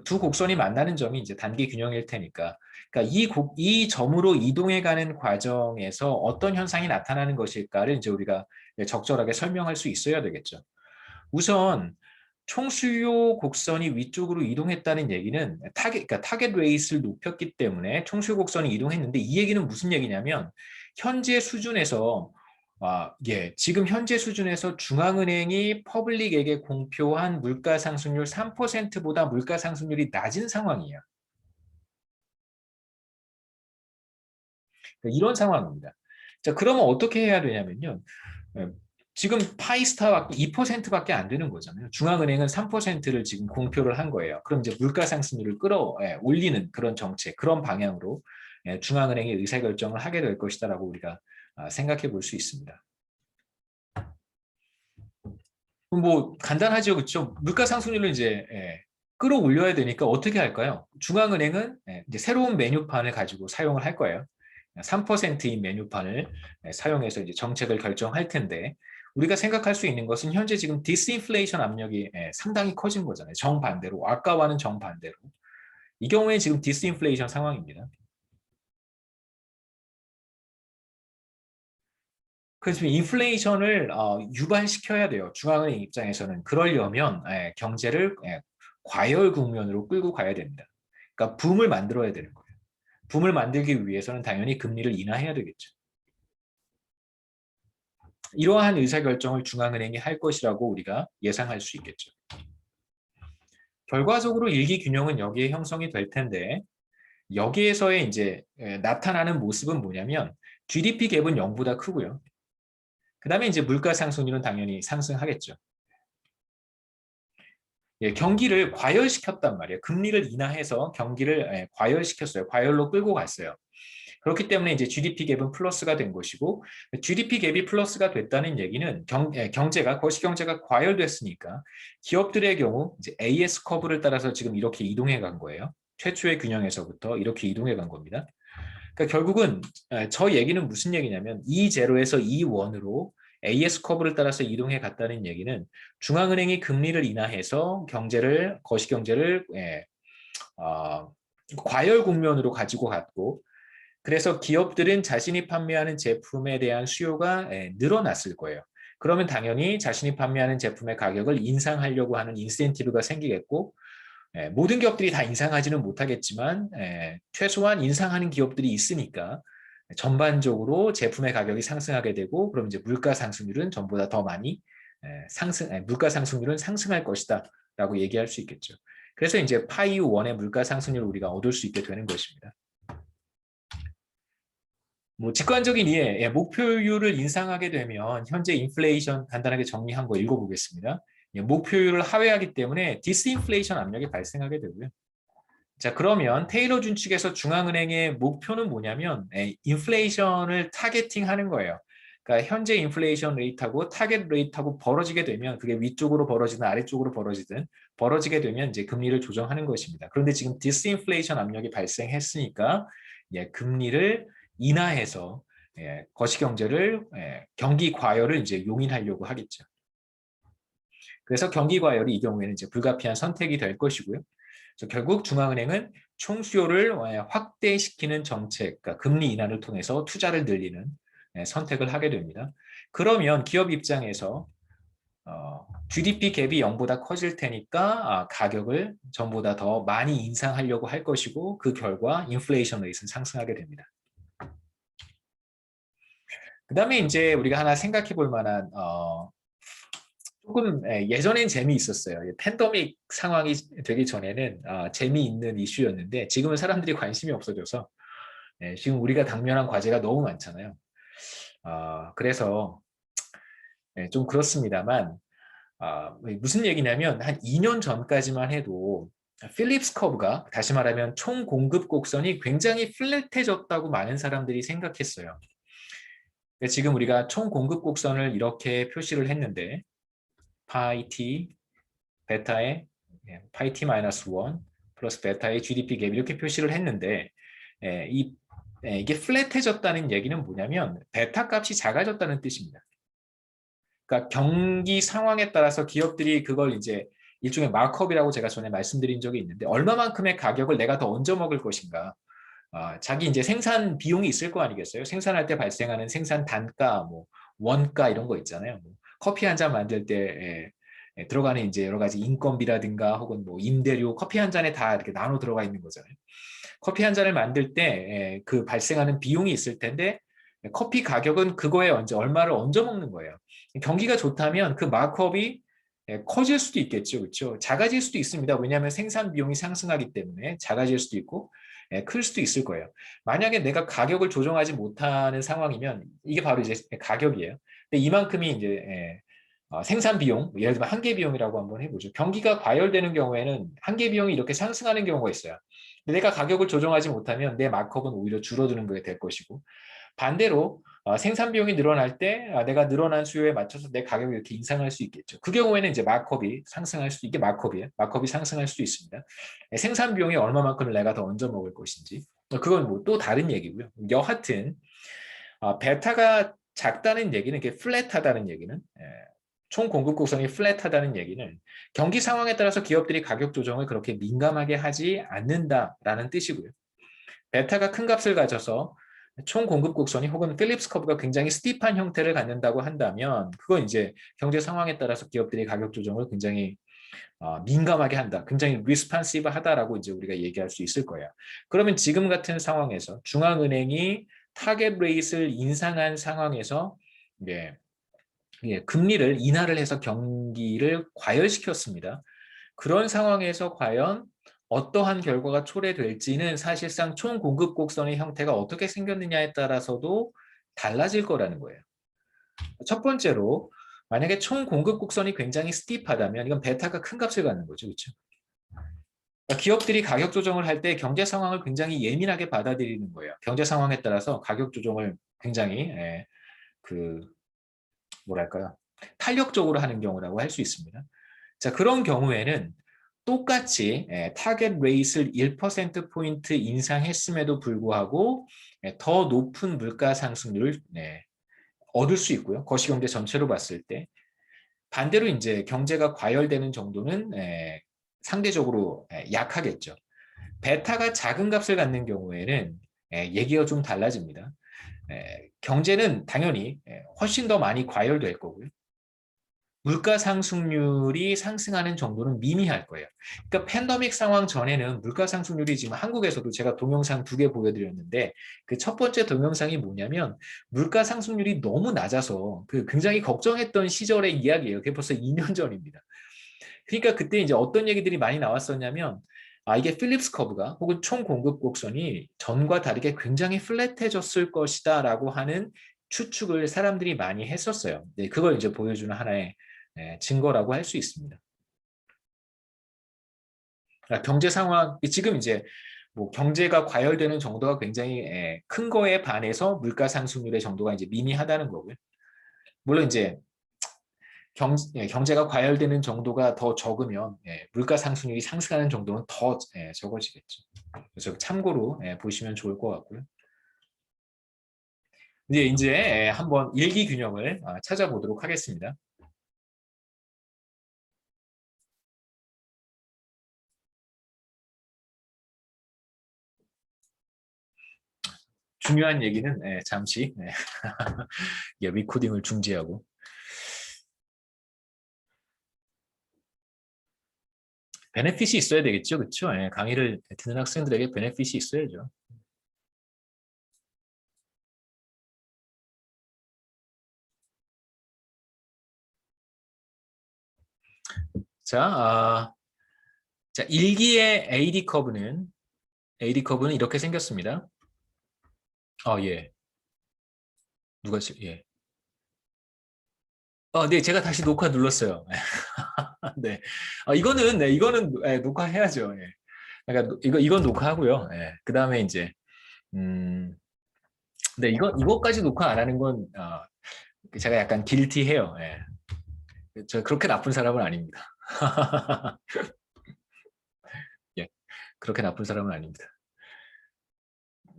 두 곡선이 만나는 점이 이제 단기 균형일 테니까. 그러니까 이 점으로 이동해가는 과정에서 어떤 현상이 나타나는 것일까를 이제 우리가 적절하게 설명할 수 있어야 되겠죠. 우선 총수요 곡선이 위쪽으로 이동했다는 얘기는 그러니까 타겟 레이스를 높였기 때문에 총수요 곡선이 이동했는데, 이 얘기는 무슨 얘기냐면 현재 수준에서 지금 현재 수준에서 중앙은행이 퍼블릭에게 공표한 물가 상승률 3%보다 물가 상승률이 낮은 상황이에요. 이런 상황입니다. 자, 그러면 어떻게 해야 되냐면요. 지금 파이스타 2%밖에 안 되는 거잖아요. 중앙은행은 3%를 지금 공표를 한 거예요. 그럼 이제 물가 상승률을 올리는 그런 정책, 그런 방향으로 중앙은행이 의사결정을 하게 될 것이다라고 우리가 생각해 볼 수 있습니다. 뭐 간단하죠, 그렇죠? 물가 상승률을 이제 끌어올려야 되니까 어떻게 할까요? 중앙은행은 이제 새로운 메뉴판을 가지고 사용을 할 거예요. 3%인 메뉴판을 사용해서 이제 정책을 결정할 텐데, 우리가 생각할 수 있는 것은 현재 지금 디스인플레이션 압력이 상당히 커진 거잖아요. 정반대로, 아까와는 정반대로. 이 경우에 지금 디스인플레이션 상황입니다. 그래서 인플레이션을 유발시켜야 돼요. 중앙은행 입장에서는. 그러려면 경제를 과열 국면으로 끌고 가야 됩니다. 그러니까 붐을 만들어야 되는 거예요. 붐을 만들기 위해서는 당연히 금리를 인하해야 되겠죠. 이러한 의사결정을 중앙은행이 할 것이라고 우리가 예상할 수 있겠죠. 결과적으로 일기균형은 여기에 형성이 될 텐데, 여기에서의 이제 나타나는 모습은 뭐냐면 GDP 갭은 0보다 크고요. 그 다음에 이제 물가 상승률은 당연히 상승하겠죠. 경기를 과열시켰단 말이에요. 금리를 인하해서 경기를 과열시켰어요. 과열로 끌고 갔어요. 그렇기 때문에 이제 GDP 갭은 플러스가 된 것이고, GDP 갭이 플러스가 됐다는 얘기는 경제가 거시경제가 과열됐으니까 기업들의 경우 이제 AS 커브를 따라서 지금 이렇게 이동해 간 거예요. 최초의 균형에서부터 이렇게 이동해 간 겁니다. 그러니까 결국은 저 얘기는 무슨 얘기냐면 E0에서 E1으로 AS 커브를 따라서 이동해 갔다는 얘기는 중앙은행이 금리를 인하해서 거시경제를 과열 국면으로 가지고 갔고, 그래서 기업들은 자신이 판매하는 제품에 대한 수요가 늘어났을 거예요. 그러면 당연히 자신이 판매하는 제품의 가격을 인상하려고 하는 인센티브가 생기겠고, 모든 기업들이 다 인상하지는 못하겠지만 최소한 인상하는 기업들이 있으니까 전반적으로 제품의 가격이 상승하게 되고, 그럼 이제 물가 상승률은 전보다 더 많이 물가 상승률은 상승할 것이다 라고 얘기할 수 있겠죠. 그래서 이제 파이 1의 물가 상승률을 우리가 얻을 수 있게 되는 것입니다. 뭐 직관적인 이해, 목표율을 인상하게 되면 현재 인플레이션 간단하게 정리한 거 읽어보겠습니다. 목표율을 하회하기 때문에 디스인플레이션 압력이 발생하게 되고요. 자, 그러면 테일러 준칙에서 중앙은행의 목표는 뭐냐면 인플레이션을 타겟팅하는 거예요. 그러니까 현재 인플레이션 레이트하고 타겟 레이트하고 벌어지게 되면, 그게 위쪽으로 벌어지든 아래쪽으로 벌어지든 벌어지게 되면 이제 금리를 조정하는 것입니다. 그런데 지금 디스인플레이션 압력이 발생했으니까 금리를 인하해서 거시경제를 경기 과열을 이제 용인하려고 하겠죠. 그래서 경기 과열이 이 경우에는 이제 불가피한 선택이 될 것이고요. 그래서 결국 중앙은행은 총수요를 확대시키는 정책, 그러니까 금리 인하를 통해서 투자를 늘리는 선택을 하게 됩니다. 그러면 기업 입장에서 GDP 갭이 0보다 커질 테니까 가격을 전보다 더 많이 인상하려고 할 것이고, 그 결과 인플레이션 레이트는 상승하게 됩니다. 그 다음에 이제 우리가 하나 생각해 볼 만한 조금 예전엔 재미있었어요. 팬데믹 상황이 되기 전에는 재미있는 이슈였는데, 지금은 사람들이 관심이 없어져서 지금 우리가 당면한 과제가 너무 많잖아요. 그래서 좀 그렇습니다만, 무슨 얘기냐면 한 2년 전까지만 해도 필립스 커브가, 다시 말하면 총 공급 곡선이 굉장히 플랫해졌다고 많은 사람들이 생각했어요. 지금 우리가 총 공급 곡선을 이렇게 표시를 했는데, 파이 t 베타의 파이 t 마이너스 1 플러스 베타의 GDP 갭 이렇게 표시를 했는데, 이게 플랫해졌다는 얘기는 뭐냐면 베타 값이 작아졌다는 뜻입니다. 그러니까 경기 상황에 따라서 기업들이 그걸 이제 일종의 마크업이라고 제가 전에 말씀드린 적이 있는데 얼마만큼의 가격을 내가 더 얹어 먹을 것인가. 자기 이제 생산 비용이 있을 거 아니겠어요? 생산할 때 발생하는 생산 단가, 뭐 원가 이런 거 있잖아요. 뭐 커피 한 잔 만들 때 들어가는 이제 여러 가지 인건비라든가 혹은 뭐 임대료, 커피 한 잔에 다 이렇게 나눠 들어가 있는 거잖아요. 커피 한 잔을 만들 때 그 발생하는 비용이 있을 텐데 커피 가격은 그거에 얼마를 얹어 먹는 거예요. 경기가 좋다면 그 마크업이 커질 수도 있겠죠, 그렇죠? 작아질 수도 있습니다. 왜냐하면 생산 비용이 상승하기 때문에 작아질 수도 있고 클 수도 있을 거예요. 만약에 내가 가격을 조정하지 못하는 상황이면 이게 바로 이제 가격이에요. 근데 이만큼이 이제 생산 비용, 예를 들면 한계 비용이라고 한번 해보죠. 경기가 과열되는 경우에는 한계 비용이 이렇게 상승하는 경우가 있어요. 근데 내가 가격을 조정하지 못하면 내 마크업은 오히려 줄어드는 게 될 것이고 반대로 생산 비용이 늘어날 때 내가 늘어난 수요에 맞춰서 내 가격을 이렇게 인상할 수 있겠죠. 그 경우에는 이제 마크업이 상승할 수 이게 마크업이에요. 마크업이 상승할 수도 있습니다. 생산 비용이 얼마만큼을 내가 더 얹어 먹을 것인지 그건 뭐 또 다른 얘기고요. 여하튼 베타가 작다는 얘기는 이게 플랫하다는 얘기는 총 공급 곡선이 플랫하다는 얘기는 경기 상황에 따라서 기업들이 가격 조정을 그렇게 민감하게 하지 않는다라는 뜻이고요. 베타가 큰 값을 가져서 총 공급 곡선이 혹은 필립스 커브가 굉장히 스티프한 형태를 갖는다고 한다면 그건 이제 경제 상황에 따라서 기업들이 가격 조정을 굉장히 민감하게 한다. 굉장히 리스판시브하다라고 이제 우리가 얘기할 수 있을 거야. 그러면 지금 같은 상황에서 중앙은행이 타겟 레이트를 인상한 상황에서 금리를 인하를 해서 경기를 과열시켰습니다. 그런 상황에서 과연 어떠한 결과가 초래될지는 사실상 총 공급 곡선의 형태가 어떻게 생겼느냐에 따라서도 달라질 거라는 거예요. 첫 번째로 만약에 총 공급 곡선이 굉장히 스티프하다면 이건 베타가 큰 값을 갖는 거죠. 그렇죠? 그러니까 기업들이 가격 조정을 할 때 경제 상황을 굉장히 예민하게 받아들이는 거예요. 경제 상황에 따라서 가격 조정을 굉장히 그 뭐랄까요? 탄력적으로 하는 경우라고 할 수 있습니다. 자, 그런 경우에는 똑같이 타겟 레이트를 1%포인트 인상했음에도 불구하고 더 높은 물가 상승률을 얻을 수 있고요. 거시경제 전체로 봤을 때. 반대로 이제 경제가 과열되는 정도는 상대적으로 약하겠죠. 베타가 작은 값을 갖는 경우에는 얘기가 좀 달라집니다. 경제는 당연히 훨씬 더 많이 과열될 거고요. 물가 상승률이 상승하는 정도는 미미할 거예요. 그러니까 팬데믹 상황 전에는 물가 상승률이 지금 한국에서도 제가 동영상 2개 보여드렸는데 그 첫 번째 동영상이 뭐냐면 물가 상승률이 너무 낮아서 그 굉장히 걱정했던 시절의 이야기예요. 그게 벌써 2년 전입니다. 그러니까 그때 이제 어떤 얘기들이 많이 나왔었냐면 이게 필립스 커브가 혹은 총 공급 곡선이 전과 다르게 굉장히 플랫해졌을 것이다라고 하는 추측을 사람들이 많이 했었어요. 네, 그걸 이제 보여주는 하나의 증거라고 할 수 있습니다. 그러니까 경제 상황 지금 이제 뭐 경제가 과열되는 정도가 굉장히 큰 거에 반해서 물가 상승률의 정도가 이제 미미하다는 거고요. 물론 이제 경제가 과열되는 정도가 더 적으면 물가 상승률이 상승하는 정도는 더 적어지겠죠. 그래서 참고로 보시면 좋을 것 같고요. 이제 한번 일기 균형을 찾아보도록 하겠습니다. 중요한 얘기는 잠시 리코딩을 중지하고 베네핏이 있어야 되겠죠, 그렇죠? 강의를 듣는 학생들에게 베네핏이 있어야죠. 자, 자, 일기의 AD 커브는 이렇게 생겼습니다. 예. 예. 네, 제가 다시 녹화 눌렀어요. 네. 이거는 녹화해야죠. 예. 그러니까 이건 녹화하고요. 예. 그다음에 이제 근데 이거까지 녹화 안 하는 건 제가 약간 길티해요. 예. 저 그렇게 나쁜 사람은 아닙니다. 예. 그렇게 나쁜 사람은 아닙니다.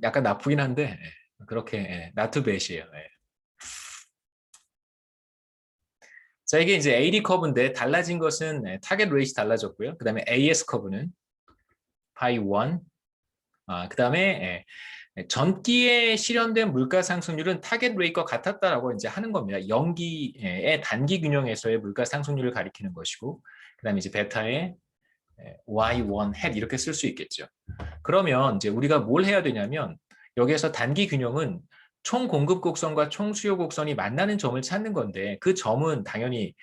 약간 나쁘긴 한데 그렇게 not too bad이에요. 예. 자, 이게 이제 AD 커브인데 달라진 것은 타겟 레이트 달라졌고요. 그 다음에 AS 커브는 파이 1. 그 다음에 전기에 실현된 물가 상승률은 타겟 레이트와 같았다라고 이제 하는 겁니다. 연기의 단기 균형에서의 물가 상승률을 가리키는 것이고, 그 다음에 이제 베타의 Y1 hat 이렇게 쓸 수 있겠죠. 그러면 이제 우리가 뭘 해야 되냐면 여기에서 단기 균형은 총 공급 곡선과 총 수요 곡선이 만나는 점을 찾는 건데 그 점은 당연히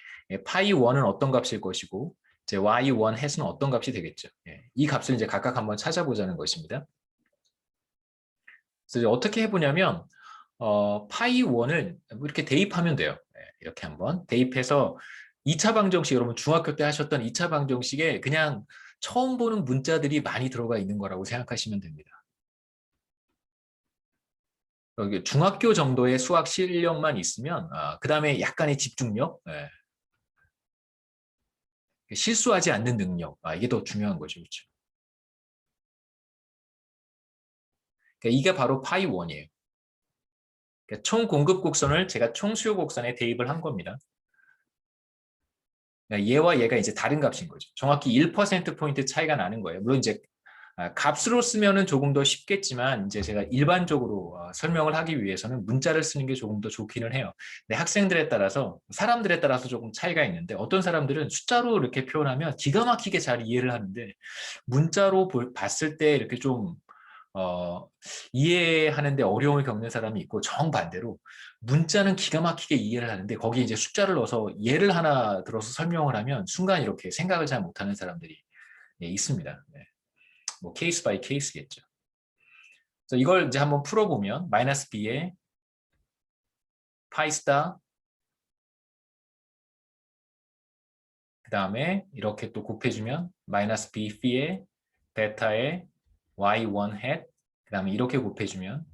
파이 1은 어떤 값일 것이고 이제 Y1 hat은 어떤 값이 되겠죠. 이 값을 이제 각각 한번 찾아보자는 것입니다. 그래서 어떻게 해보냐면 파이 1을 이렇게 대입하면 돼요. 이렇게 한번 대입해서 2차 방정식, 여러분 중학교 때 하셨던 2차 방정식에 그냥 처음 보는 문자들이 많이 들어가 있는 거라고 생각하시면 됩니다. 여기 중학교 정도의 수학 실력만 있으면 그 다음에 약간의 집중력, 실수하지 않는 능력, 이게 더 중요한 거죠. 그렇죠? 그러니까 이게 바로 파이 1이에요. 그러니까 총 공급 곡선을 제가 총 수요 곡선에 대입을 한 겁니다. 얘와 얘가 이제 다른 값인 거죠. 정확히 1%포인트 차이가 나는 거예요. 물론 이제 값으로 쓰면은 조금 더 쉽겠지만 이제 제가 일반적으로 설명을 하기 위해서는 문자를 쓰는 게 조금 더 좋기는 해요. 근데 학생들에 따라서 사람들에 따라서 조금 차이가 있는데 어떤 사람들은 숫자로 이렇게 표현하면 기가 막히게 잘 이해를 하는데 문자로 봤을 때 이렇게 좀 이해하는데 어려움을 겪는 사람이 있고 정반대로 문자는 기가 막히게 이해를 하는데 거기에 이제 숫자를 넣어서 예를 하나 들어서 설명을 하면 순간 이렇게 생각을 잘 못하는 사람들이 있습니다. 뭐 케이스 바이 케이스겠죠. 그래서 이걸 이제 한번 풀어보면 마이너스 b의 파이 스타 그 다음에 이렇게 또 곱해주면 마이너스 b p의 베타의 y1 hat 그 다음에 이렇게 곱해주면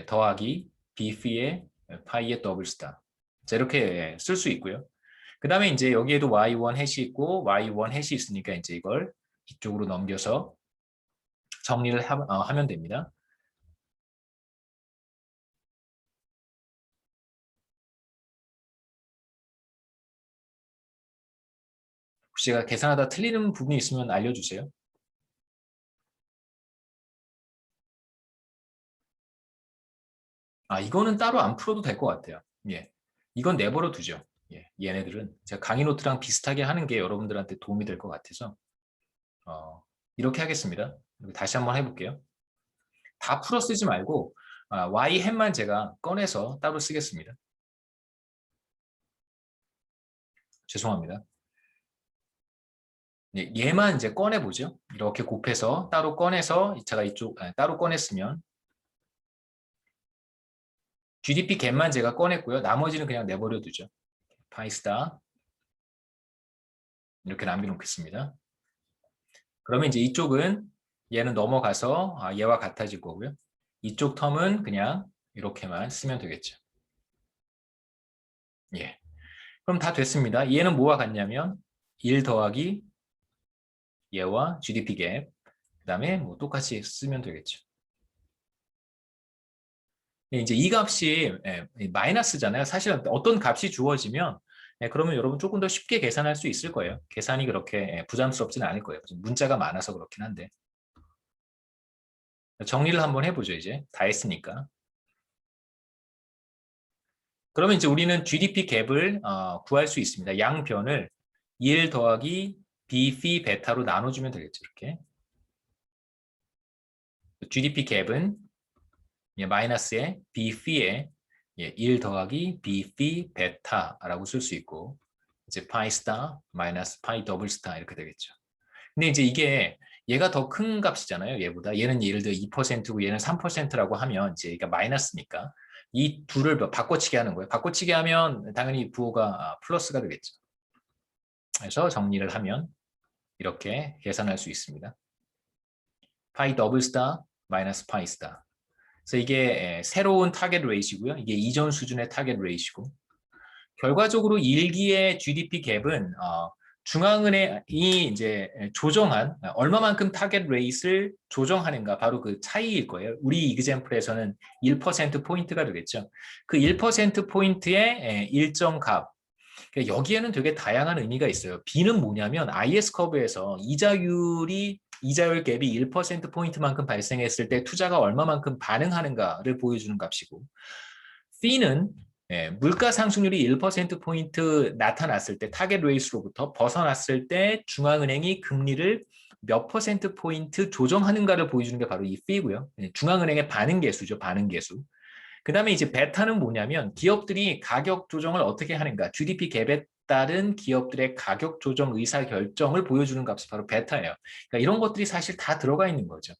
더하기 b p의 파이의 더블 스타. 자, 이렇게 쓸 수 있고요. 그 다음에 이제 여기에도 y1 hat이 있고 y1 hat이 있으니까 이제 이걸 이쪽으로 넘겨서 정리를 하면 됩니다. 혹시 제가 계산하다 틀리는 부분이 있으면 알려주세요. 이거는 따로 안 풀어도 될 것 같아요. 이건 내버려 두죠. 얘네들은 제가 강의 노트랑 비슷하게 하는 게 여러분들한테 도움이 될 것 같아서 이렇게 하겠습니다. 다시 한번 해볼게요. 다 풀어 쓰지 말고 y 햇만 제가 꺼내서 따로 쓰겠습니다. 죄송합니다. 얘만 이제 꺼내보죠. 이렇게 곱해서 따로 꺼내서 제가 이쪽 따로 꺼냈으면 GDP 갭만 제가 꺼냈고요. 나머지는 그냥 내버려 두죠. 파이스타 이렇게 남겨놓겠습니다. 그러면 이제 이쪽은 얘는 넘어가서 얘와 같아질 거고요. 이쪽 텀은 그냥 이렇게만 쓰면 되겠죠. 그럼 다 됐습니다. 얘는 뭐와 같냐면 1 더하기 얘와 GDP 갭 그 다음에 뭐 똑같이 쓰면 되겠죠. 이제 이 값이 마이너스잖아요. 사실은 어떤 값이 주어지면 그러면 여러분 조금 더 쉽게 계산할 수 있을 거예요. 계산이 그렇게 부담스럽지는 않을 거예요. 문자가 많아서 그렇긴 한데. 정리를 한번 해보죠. 이제 다 했으니까. 그러면 이제 우리는 GDP 갭을 구할 수 있습니다. 양변을 1 더하기 B, phi, 베타로 나눠주면 되겠죠. 이렇게. GDP 갭은 마이너스의 B, phi의 1 더하기 B, phi, 베타라고 쓸 수 있고 이제 파이 스타 마이너스 파이 더블 스타 이렇게 되겠죠. 근데 이제 이게 얘가 더 큰 값이잖아요. 얘보다. 얘는 예를 들어 2%고 얘는 3%라고 하면 이제 얘가 마이너스니까 이 둘을 바꿔치기 하는 거예요. 바꿔치기 하면 당연히 부호가 플러스가 되겠죠. 그래서 정리를 하면 이렇게 계산할 수 있습니다. 파이 더블 스타 마이너스 파이 스타. 그래서 이게 새로운 타겟 레이시고요. 이게 이전 수준의 타겟 레이시고 결과적으로 1기의 GDP 갭은 중앙은행이 이제 조정한 얼마만큼 타겟 레이스를 조정하는가 바로 그 차이일 거예요. 우리 이그젬플에서는 1%포인트가 되겠죠. 그 1%포인트의 일정 값 그러니까 여기에는 되게 다양한 의미가 있어요. B는 뭐냐면 IS 커브에서 이자율 갭이 1%포인트만큼 발생했을 때 투자가 얼마만큼 반응하는가를 보여주는 값이고, C는 물가 상승률이 1%포인트 나타났을 때, 타겟 레이스로부터 벗어났을 때 중앙은행이 금리를 몇 %포인트 조정하는가를 보여주는 게 바로 이 C고요. 중앙은행의 반응계수죠. 반응계수. 그 다음에 이제 베타는 뭐냐면 기업들이 가격 조정을 어떻게 하는가, GDP 갭에 따른 기업들의 가격 조정 의사 결정을 보여주는 값이 바로 베타예요. 그러니까 이런 것들이 사실 다 들어가 있는 거죠.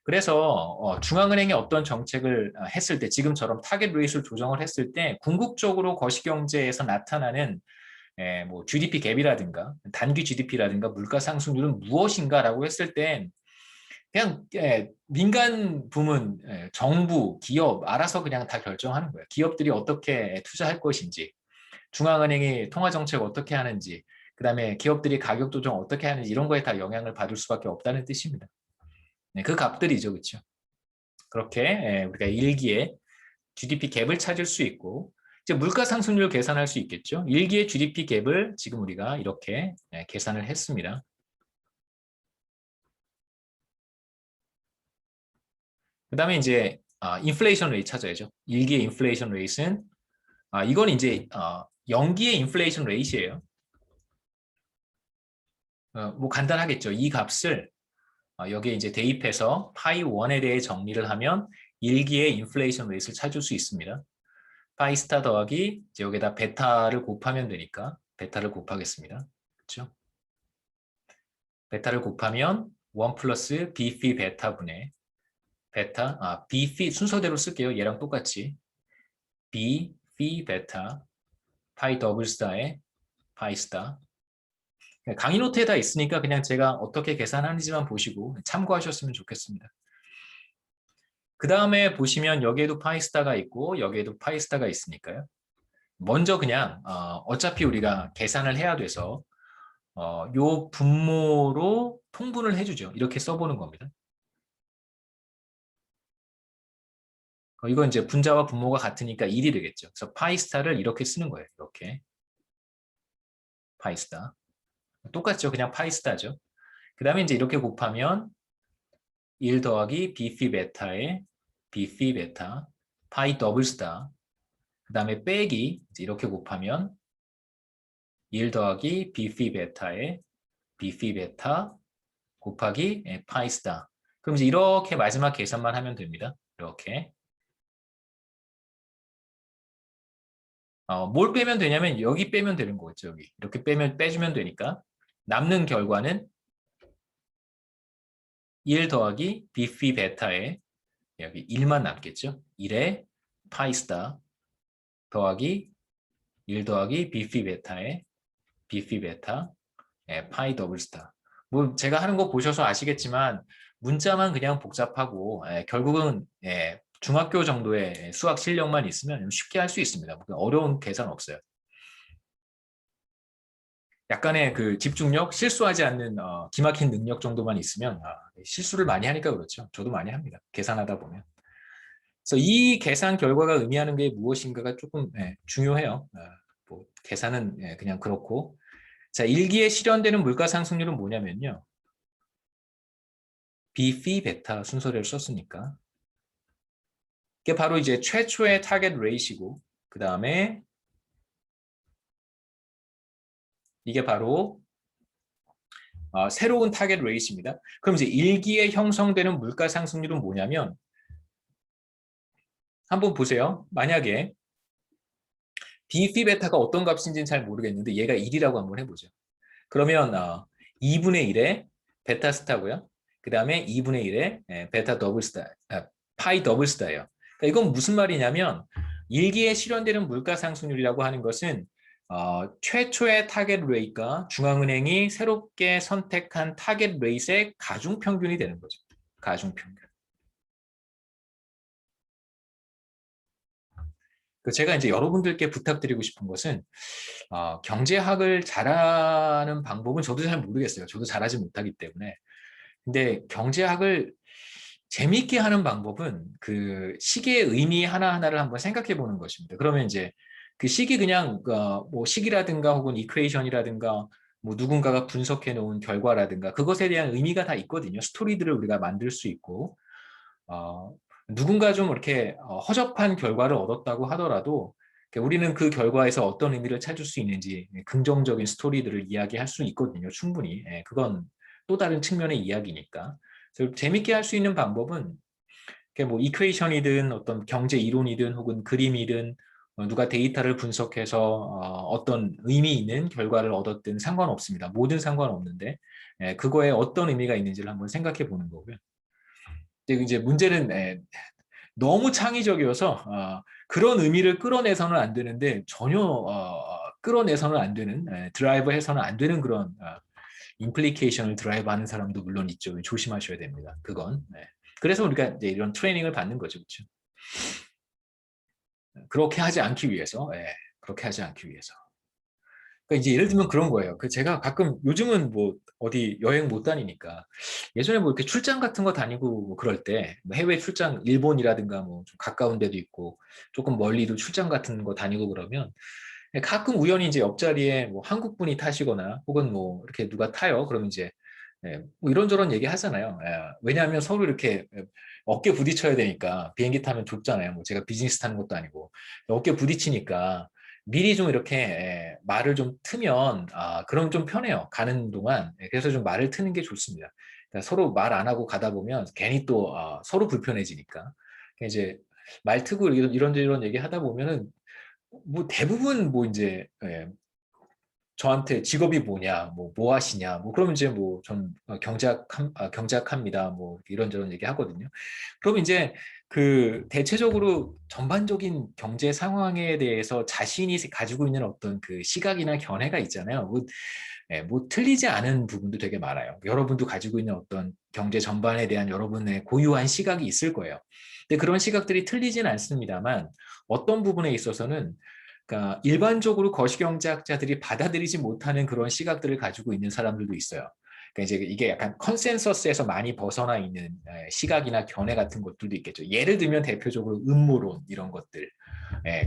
그래서 중앙은행이 어떤 정책을 했을 때, 지금처럼 타겟 레이스를 조정을 했을 때 궁극적으로 거시경제에서 나타나는 뭐 GDP 갭이라든가 단기 GDP라든가 물가 상승률은 무엇인가라고 했을 땐 그냥 민간 부문, 정부, 기업 알아서 그냥 다 결정하는 거예요. 기업들이 어떻게 투자할 것인지, 중앙은행이 통화정책 어떻게 하는지, 그다음에 기업들이 가격 조정 어떻게 하는지 이런 거에 다 영향을 받을 수밖에 없다는 뜻입니다. 네, 그 값들이죠, 그렇죠? 그렇게 우리가 일기에 GDP 갭을 찾을 수 있고, 이제 물가 상승률 계산할 수 있겠죠. 일기의 GDP 갭을 지금 우리가 이렇게 계산을 했습니다. 그 다음에 이제 인플레이션 레이트 찾아야죠. 일기의 인플레이션 레이트는 이건 이제 연기의 인플레이션 레이트예요. 뭐 간단하겠죠. 이 값을 여기에 이제 대입해서 파이 1에 대해 정리를 하면 일기의 인플레이션 레이트를 찾을 수 있습니다. 파이 스타 더하기 이제 여기다 베타를 곱하면 되니까 베타를 곱하겠습니다. 그렇죠? 베타를 곱하면 1 플러스 비피 베타분의 베타, 비피 순서대로 쓸게요. 얘랑 똑같이 B, phi 베타, 파이 더블 스타에 파이 스타. 강의 노트에다 있으니까 그냥 제가 어떻게 계산하는지만 보시고 참고하셨으면 좋겠습니다. 그 다음에 보시면 여기에도 파이 스타가 있고 여기에도 파이 스타가 있으니까요. 먼저 그냥 어차피 우리가 계산을 해야 돼서 요 분모로 통분을 해주죠. 이렇게 써보는 겁니다. 이건 이제 분자와 분모가 같으니까 1이 되겠죠. 그래서 파이 스타를 이렇게 쓰는 거예요. 이렇게 파이 스타. 똑같죠. 그냥 파이 스타죠. 그 다음에 이제 이렇게 곱하면 1 더하기 비피 베타에 비피 베타 파이 더블 스타. 그 다음에 빼기 이렇게 곱하면 1 더하기 비피 베타에 비피 베타 곱하기 파이 스타. 그럼 이제 이렇게 마지막 계산만 하면 됩니다. 이렇게. 뭘 빼면 되냐면 여기 빼면 되는 거겠죠. 여기 이렇게 빼주면 되니까 남는 결과는 1 더하기 비피 베타에 여기 1만 남겠죠. 1에 파이 스타 더하기 1 더하기 비피 베타에 비피 베타 파이 더블 스타. 뭐 제가 하는 거 보셔서 아시겠지만 문자만 그냥 복잡하고 결국은 중학교 정도의 수학 실력만 있으면 쉽게 할 수 있습니다. 어려운 계산 없어요. 약간의 그 집중력, 실수하지 않는 기막힌 능력 정도만 있으면 실수를 많이 하니까 그렇죠. 저도 많이 합니다. 계산하다 보면. 그래서 이 계산 결과가 의미하는 게 무엇인가가 조금 중요해요. 뭐 계산은 그냥 그렇고. 자, 일기에 실현되는 물가 상승률은 뭐냐면요. 비피 베타 순서대로 썼으니까. 이게 바로 이제 최초의 타겟 레이시고 그 다음에 이게 바로 새로운 타겟 레이시입니다. 그럼 이제 일기에 형성되는 물가 상승률은 뭐냐면 한번 보세요. 만약에 비피 베타가 어떤 값인지는 잘 모르겠는데 얘가 1이라고 한번 해보죠. 그러면 2분의 1에 베타 스타고요. 그 다음에 2분의 1에 베타 더블 스타, 파이 더블 스타예요. 그러니까 이건 무슨 말이냐면 일기에 실현되는 물가 상승률이라고 하는 것은 최초의 타겟 레이트가 중앙은행이 새롭게 선택한 타겟 레이트의 가중평균이 되는 거죠. 가중평균. 제가 이제 여러분들께 부탁드리고 싶은 것은 경제학을 잘하는 방법은 저도 잘 모르겠어요. 저도 잘하지 못하기 때문에. 근데 경제학을 재미있게 하는 방법은 그 시계의 의미 하나하나를 한번 생각해 보는 것입니다. 그러면 이제 그 식이 그냥 뭐 식이라든가 혹은 이퀘이션이라든가 뭐 누군가가 분석해 놓은 결과라든가 그것에 대한 의미가 다 있거든요. 스토리들을 우리가 만들 수 있고 누군가 좀 이렇게 허접한 결과를 얻었다고 하더라도 우리는 그 결과에서 어떤 의미를 찾을 수 있는지 긍정적인 스토리들을 이야기할 수 있거든요. 충분히. 예, 그건 또 다른 측면의 이야기니까. 그래서 재밌게 할 수 있는 방법은 뭐 이퀘이션이든 어떤 경제 이론이든 혹은 그림이든 누가 데이터를 분석해서 어떤 의미 있는 결과를 얻었든 상관없습니다. 뭐든 상관없는데 그거에 어떤 의미가 있는지를 한번 생각해 보는 거고요. 근데 이제 문제는 너무 창의적이어서 그런 의미를 끌어내서는 안 되는데 전혀 끌어내서는 안 되는 드라이브 해서는 안 되는 그런 임플리케이션을 드라이브 하는 사람도 물론 있죠. 조심하셔야 됩니다. 그건. 그래서 우리가 이제 이런 트레이닝을 받는 거죠. 그렇죠? 그렇게 하지 않기 위해서. 그렇게 하지 않기 위해서. 그러니까 이제 예를 들면 그런 거예요. 그 제가 가끔 요즘은 뭐 어디 여행 못 다니니까 예전에 뭐 이렇게 출장 같은 거 다니고 뭐 그럴 때뭐 해외 출장 일본이라든가 뭐 좀 가까운 데도 있고 조금 멀리도 출장 같은 거 다니고 그러면 가끔 우연히 이제 옆자리에 뭐 한국 분이 타시거나 혹은 뭐 이렇게 누가 타요. 그러면 이제 뭐 이런저런 얘기 하잖아요. 왜냐하면 서로 이렇게 어깨 부딪혀야 되니까 비행기 타면 좁잖아요. 뭐 제가 비즈니스 타는 것도 아니고 어깨 부딪히니까 미리 좀 이렇게 말을 좀 트면 그럼 좀 편해요. 가는 동안. 그래서 좀 말을 트는 게 좋습니다. 그러니까 서로 말 안 하고 가다 보면 괜히 또 서로 불편해지니까. 그러니까 이제 말 트고 이런저런 얘기 하다 보면은 뭐 대부분 뭐 이제 저한테 직업이 뭐냐, 뭐 하시냐, 뭐 그러면 이제 뭐 전 경제학합니다, 뭐 이런저런 얘기 하거든요. 그럼 이제 그 대체적으로 전반적인 경제 상황에 대해서 자신이 가지고 있는 어떤 그 시각이나 견해가 있잖아요. 뭐 틀리지 않은 부분도 되게 많아요. 여러분도 가지고 있는 어떤 경제 전반에 대한 여러분의 고유한 시각이 있을 거예요. 근데 그런 시각들이 틀리진 않습니다만 어떤 부분에 있어서는 그러니까 일반적으로 거시경제학자들이 받아들이지 못하는 그런 시각들을 가지고 있는 사람들도 있어요. 그러니까 이제 이게 약간 컨센서스에서 많이 벗어나 있는 시각이나 견해 같은 것들도 있겠죠. 예를 들면 대표적으로 음모론 이런 것들,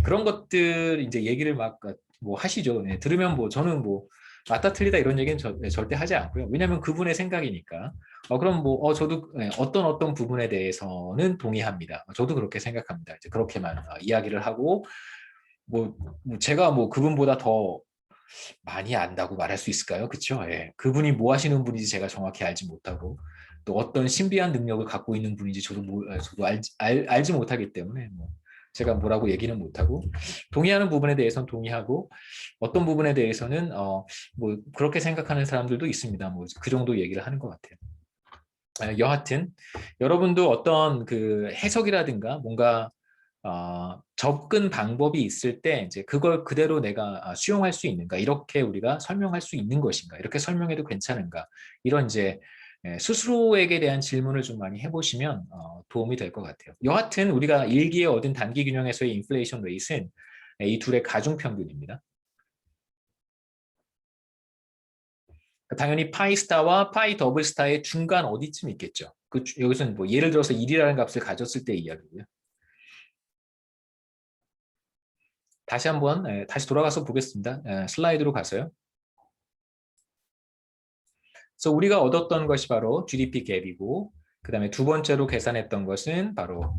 그런 것들 이제 얘기를 막 뭐 하시죠. 들으면 뭐 저는 뭐 맞다 틀리다 이런 얘기는 절대 하지 않고요. 왜냐하면 그분의 생각이니까. 그럼 뭐 저도 어떤 부분에 대해서는 동의합니다. 저도 그렇게 생각합니다. 이제 그렇게만 이야기를 하고 뭐 제가 뭐 그분보다 더 많이 안다고 말할 수 있을까요? 그렇죠? 그분이 뭐 하시는 분인지 제가 정확히 알지 못하고 또 어떤 신비한 능력을 갖고 있는 분인지 저도 알지 못하기 때문에 뭐 제가 뭐라고 얘기는 못하고 동의하는 부분에 대해서는 동의하고 어떤 부분에 대해서는 뭐 그렇게 생각하는 사람들도 있습니다. 뭐 그 정도 얘기를 하는 것 같아요. 여하튼 여러분도 어떤 그 해석이라든가 뭔가 접근 방법이 있을 때 이제 그걸 그대로 내가 수용할 수 있는가 이렇게 우리가 설명할 수 있는 것인가 이렇게 설명해도 괜찮은가 이런 이제 스스로에게 대한 질문을 좀 많이 해보시면 도움이 될 것 같아요. 여하튼 우리가 일기에 얻은 단기 균형에서의 인플레이션 레이트는 이 둘의 가중평균입니다. 당연히 파이 스타와 파이 더블 스타의 중간 어디쯤 있겠죠. 여기서는 뭐 예를 들어서 1이라는 값을 가졌을 때 이야기고요. 다시 한번 다시 돌아가서 보겠습니다. 슬라이드로 가서요. 그래서 우리가 얻었던 것이 바로 GDP 갭이고 그 다음에 두 번째로 계산했던 것은 바로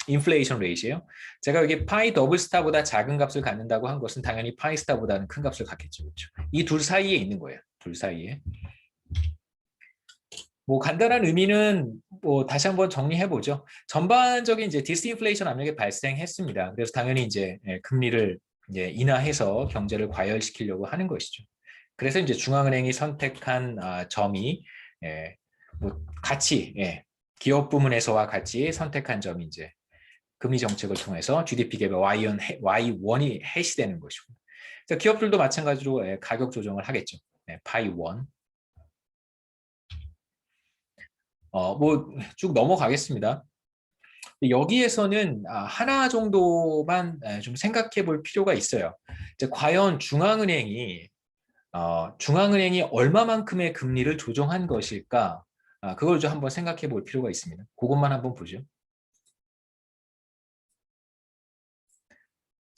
인플레이션 레이트예요. 제가 여기 파이 더블 스타보다 작은 값을 갖는다고 한 것은 당연히 파이 스타보다는 큰 값을 갖겠죠. 그렇죠? 이 둘 사이에 있는 거예요. 둘 사이에. 뭐 간단한 의미는 뭐 다시 한번 정리해 보죠. 전반적인 이제 디스인플레이션 압력이 발생했습니다. 그래서 당연히 이제 금리를 이제 인하해서 경제를 과열시키려고 하는 것이죠. 그래서 이제 중앙은행이 선택한 점이 뭐 같이 기업 부문에서와 같이 선택한 점이 이제 금리 정책을 통해서 GDP 갭의 Y1이 해시되는 것이고, 그래서 기업들도 마찬가지로 가격 조정을 하겠죠. 파이 1. 뭐 쭉 넘어가겠습니다. 여기에서는 하나 정도만 좀 생각해 볼 필요가 있어요. 이제 과연 중앙은행이 얼마만큼의 금리를 조정한 것일까? 그걸 좀 한번 생각해 볼 필요가 있습니다. 그것만 한번 보죠.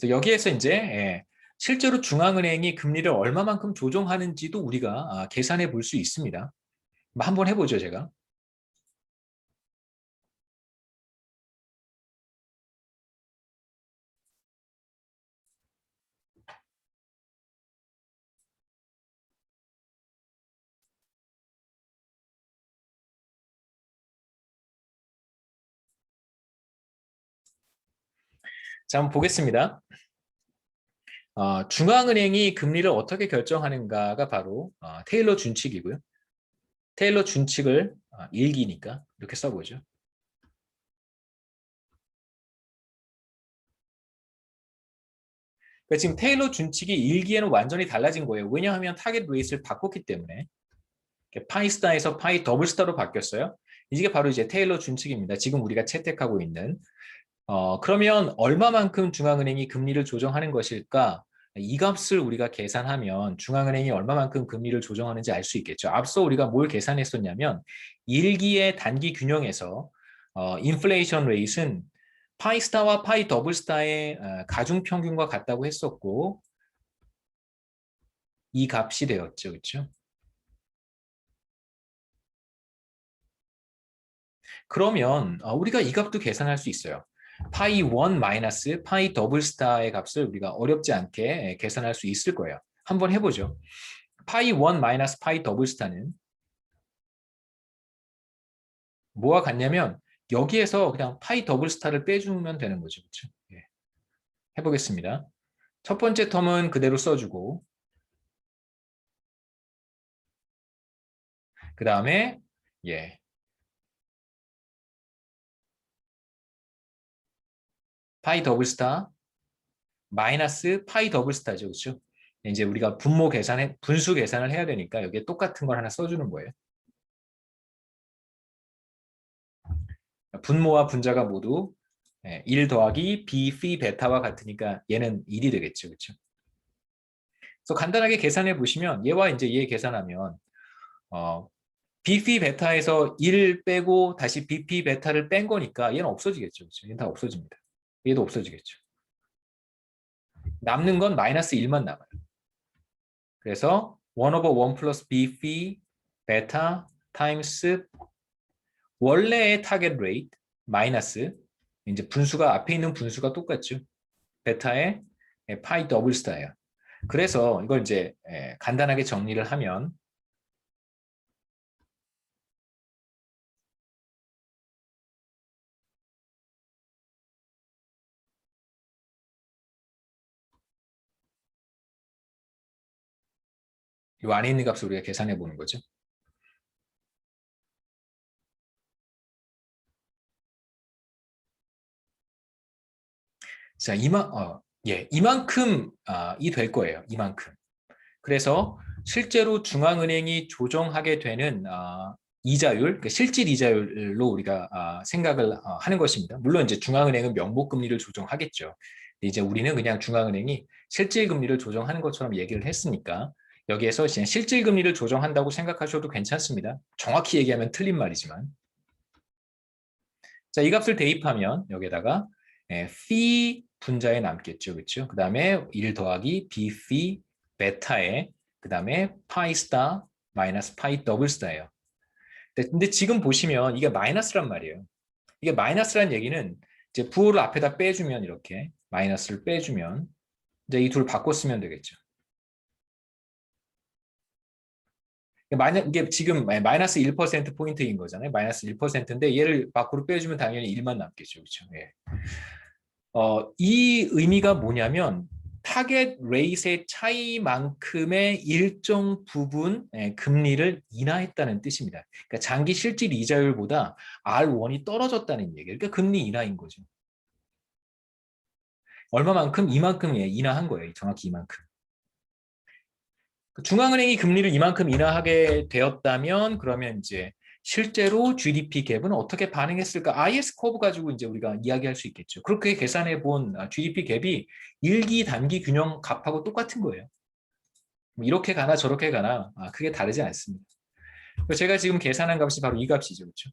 그래서 여기에서 이제 실제로 중앙은행이 금리를 얼마만큼 조정하는지도 우리가 계산해 볼 수 있습니다. 한번 해보죠, 제가. 자, 한번 보겠습니다. 중앙은행이 금리를 어떻게 결정하는가가 바로 테일러 준칙이고요. 테일러 준칙을 일기니까 이렇게 써보죠. 그러니까 지금 테일러 준칙이 일기에는 완전히 달라진 거예요. 왜냐하면 타겟 레이스를 바꿨기 때문에. 파이 스타에서 파이 더블 스타로 바뀌었어요. 이게 바로 이제 테일러 준칙입니다. 지금 우리가 채택하고 있는. 그러면 얼마만큼 중앙은행이 금리를 조정하는 것일까? 이 값을 우리가 계산하면 중앙은행이 얼마만큼 금리를 조정하는지 알 수 있겠죠. 앞서 우리가 뭘 계산했었냐면 일기의 단기 균형에서 인플레이션 레이트는 파이스타와 파이 더블스타의 가중평균과 같다고 했었고 이 값이 되었죠. 그렇죠? 그러면 우리가 이 값도 계산할 수 있어요. 파이 1 마이너스 파이 더블스타의 값을 우리가 어렵지 않게 계산할 수 있을 거예요. 한번 해보죠. 파이 1 마이너스 파이 더블스타는 뭐와 같냐면 여기에서 그냥 파이 더블스타를 빼주면 되는 거죠. 그렇죠? 예. 해보겠습니다. 첫 번째 텀은 그대로 써주고 그 다음에 파이 더블스타 마이너스 파이 더블스타죠. 그렇죠? 이제 우리가 분수 계산을 해야 되니까 여기에 똑같은 걸 하나 써주는 거예요. 분모와 분자가 모두 1 더하기 B, phi, 베타와 같으니까 얘는 1이 되겠죠. 그렇죠? 그래서 간단하게 계산해 보시면 얘와 이제 얘 계산하면 B, phi, 베타에서 1 빼고 다시 B, phi, 베타를 뺀 거니까 얘는 없어지겠죠. 그렇죠? 얘는 다 없어집니다. 얘도 없어지겠죠. 남는 건 마이너스 1만 남아요. 그래서 1 over 1 플러스 B, phi, 베타 타임스 원래의 타겟 레이트 마이너스 이제 분수가 앞에 있는 분수가 똑같죠. 베타의 파이 더블 스타예요. 그래서 이걸 이제 간단하게 정리를 하면 이 안에 있는 값을 우리가 계산해 보는 거죠. 자, 이만큼 이 될 거예요. 이만큼. 그래서 실제로 중앙은행이 조정하게 되는 이자율, 그러니까 실질 이자율로 우리가 생각을 하는 것입니다. 물론 이제 중앙은행은 명목금리를 조정하겠죠. 근데 이제 우리는 그냥 중앙은행이 실질 금리를 조정하는 것처럼 얘기를 했으니까 여기에서 실질 금리를 조정한다고 생각하셔도 괜찮습니다. 정확히 얘기하면 틀린 말이지만. 자, 이 값을 대입하면 여기에다가 phi 분자에 남겠죠. 그렇죠? 그 다음에 1 더하기 b phi 베타에 그 다음에 파이 스타 마이너스 파이 더블 스타예요. 근데 지금 보시면 이게 마이너스란 말이에요. 이게 마이너스란 얘기는 이제 부호를 앞에다 빼주면 이렇게 마이너스를 빼주면 이제 이 둘 바꿔 쓰면 되겠죠. 이게 지금 마이너스 1% 포인트인 거잖아요. 마이너스 1%인데 얘를 밖으로 빼주면 당연히 1만 남겠죠. 그렇죠? 예. 이 의미가 뭐냐면 타겟 레이트의 차이만큼의 일정 부분 금리를 인하했다는 뜻입니다. 그러니까 장기 실질 이자율보다 R1이 떨어졌다는 얘기예요. 그러니까 금리 인하인 거죠. 얼마만큼? 이만큼 인하한 거예요. 정확히 이만큼. 중앙은행이 금리를 이만큼 인하하게 되었다면 그러면 이제 실제로 GDP 갭은 어떻게 반응했을까? IS 커브 가지고 이제 우리가 이야기할 수 있겠죠. 그렇게 계산해 본 GDP 갭이 일기 단기 균형 값하고 똑같은 거예요. 뭐 이렇게 가나 저렇게 가나 크게 다르지 않습니다. 제가 지금 계산한 값이 바로 이 값이죠. 그렇죠?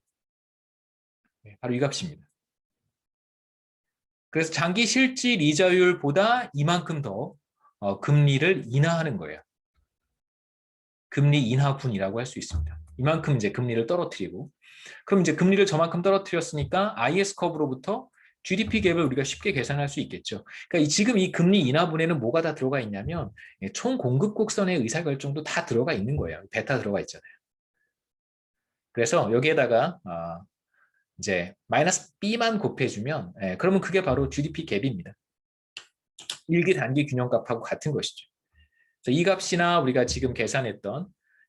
바로 이 값입니다. 그래서 장기 실질 이자율보다 이만큼 더 금리를 인하하는 거예요. 금리 인하분이라고 할 수 있습니다. 이만큼 이제 금리를 떨어뜨리고, 그럼 이제 금리를 저만큼 떨어뜨렸으니까 IS 커브로부터 GDP 갭을 우리가 쉽게 계산할 수 있겠죠. 그러니까 지금 이 금리 인하분에는 뭐가 다 들어가 있냐면 총 공급 곡선의 의사결정도 다 들어가 있는 거예요. 베타 들어가 있잖아요. 그래서 여기에다가 이제 마이너스 B만 곱해주면 그러면 그게 바로 GDP 갭입니다. 일기 단기 균형값하고 같은 것이죠. 그래서 이 값이나 우리가 지금 계산했던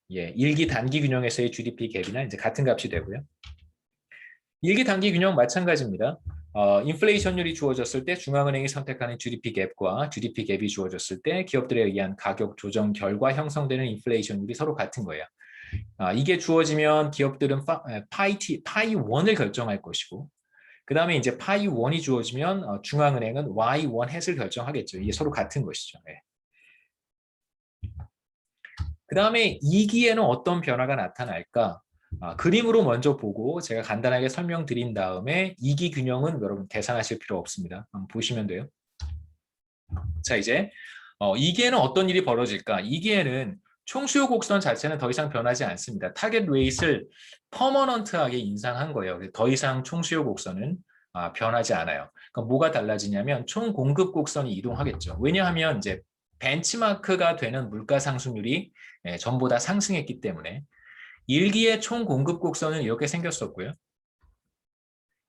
일기 단기 균형에서의 GDP 갭이나 이제 같은 값이 되고요. 일기 단기 균형 마찬가지입니다. 인플레이션율이 주어졌을 때 중앙은행이 선택하는 GDP 갭과 GDP 갭이 주어졌을 때 기업들에 의한 가격 조정 결과 형성되는 인플레이션율이 서로 같은 거예요. 이게 주어지면 기업들은 파이 1을 결정할 것이고, 그 다음에 이제 파이 1이 주어지면 중앙은행은 Y1 햇을 결정하겠죠. 이게 서로 같은 것이죠. 네. 그 다음에 2기에는 어떤 변화가 나타날까? 그림으로 먼저 보고 제가 간단하게 설명드린 다음에 2기 균형은 여러분 계산하실 필요 없습니다. 한번 보시면 돼요. 자, 이제 2기에는 어떤 일이 벌어질까? 2기에는 총수요 곡선 자체는 더 이상 변하지 않습니다. 타겟 레이트를 퍼머넌트하게 인상한 거예요. 더 이상 총수요 곡선은 변하지 않아요. 그러니까 뭐가 달라지냐면 총 공급 곡선이 이동하겠죠. 왜냐하면 이제 벤치마크가 되는 물가 상승률이 전보다 상승했기 때문에 1기의 총 공급 곡선은 이렇게 생겼었고요.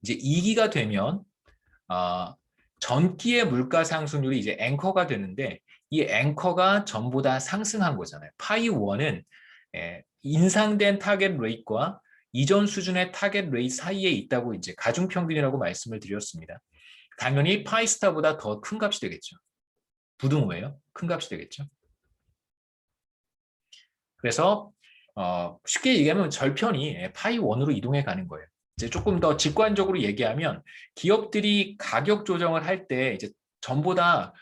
이제 2기가 되면 전기의 물가 상승률이 이제 앵커가 되는데 이 앵커가 전보다 상승한 거잖아요. 파이 1은 인상된 타겟 레이트과 이전 수준의 타겟 레이트 사이에 있다고 이제 가중평균이라고 말씀을 드렸습니다. 당연히 파이 스타보다 더 큰 값이 되겠죠. 부등호예요. 큰 값이 되겠죠. 그래서 쉽게 얘기하면 절편이 파이 1으로 이동해 가는 거예요. 이제 조금 더 직관적으로 얘기하면 기업들이 가격 조정을 할 때 이제 전보다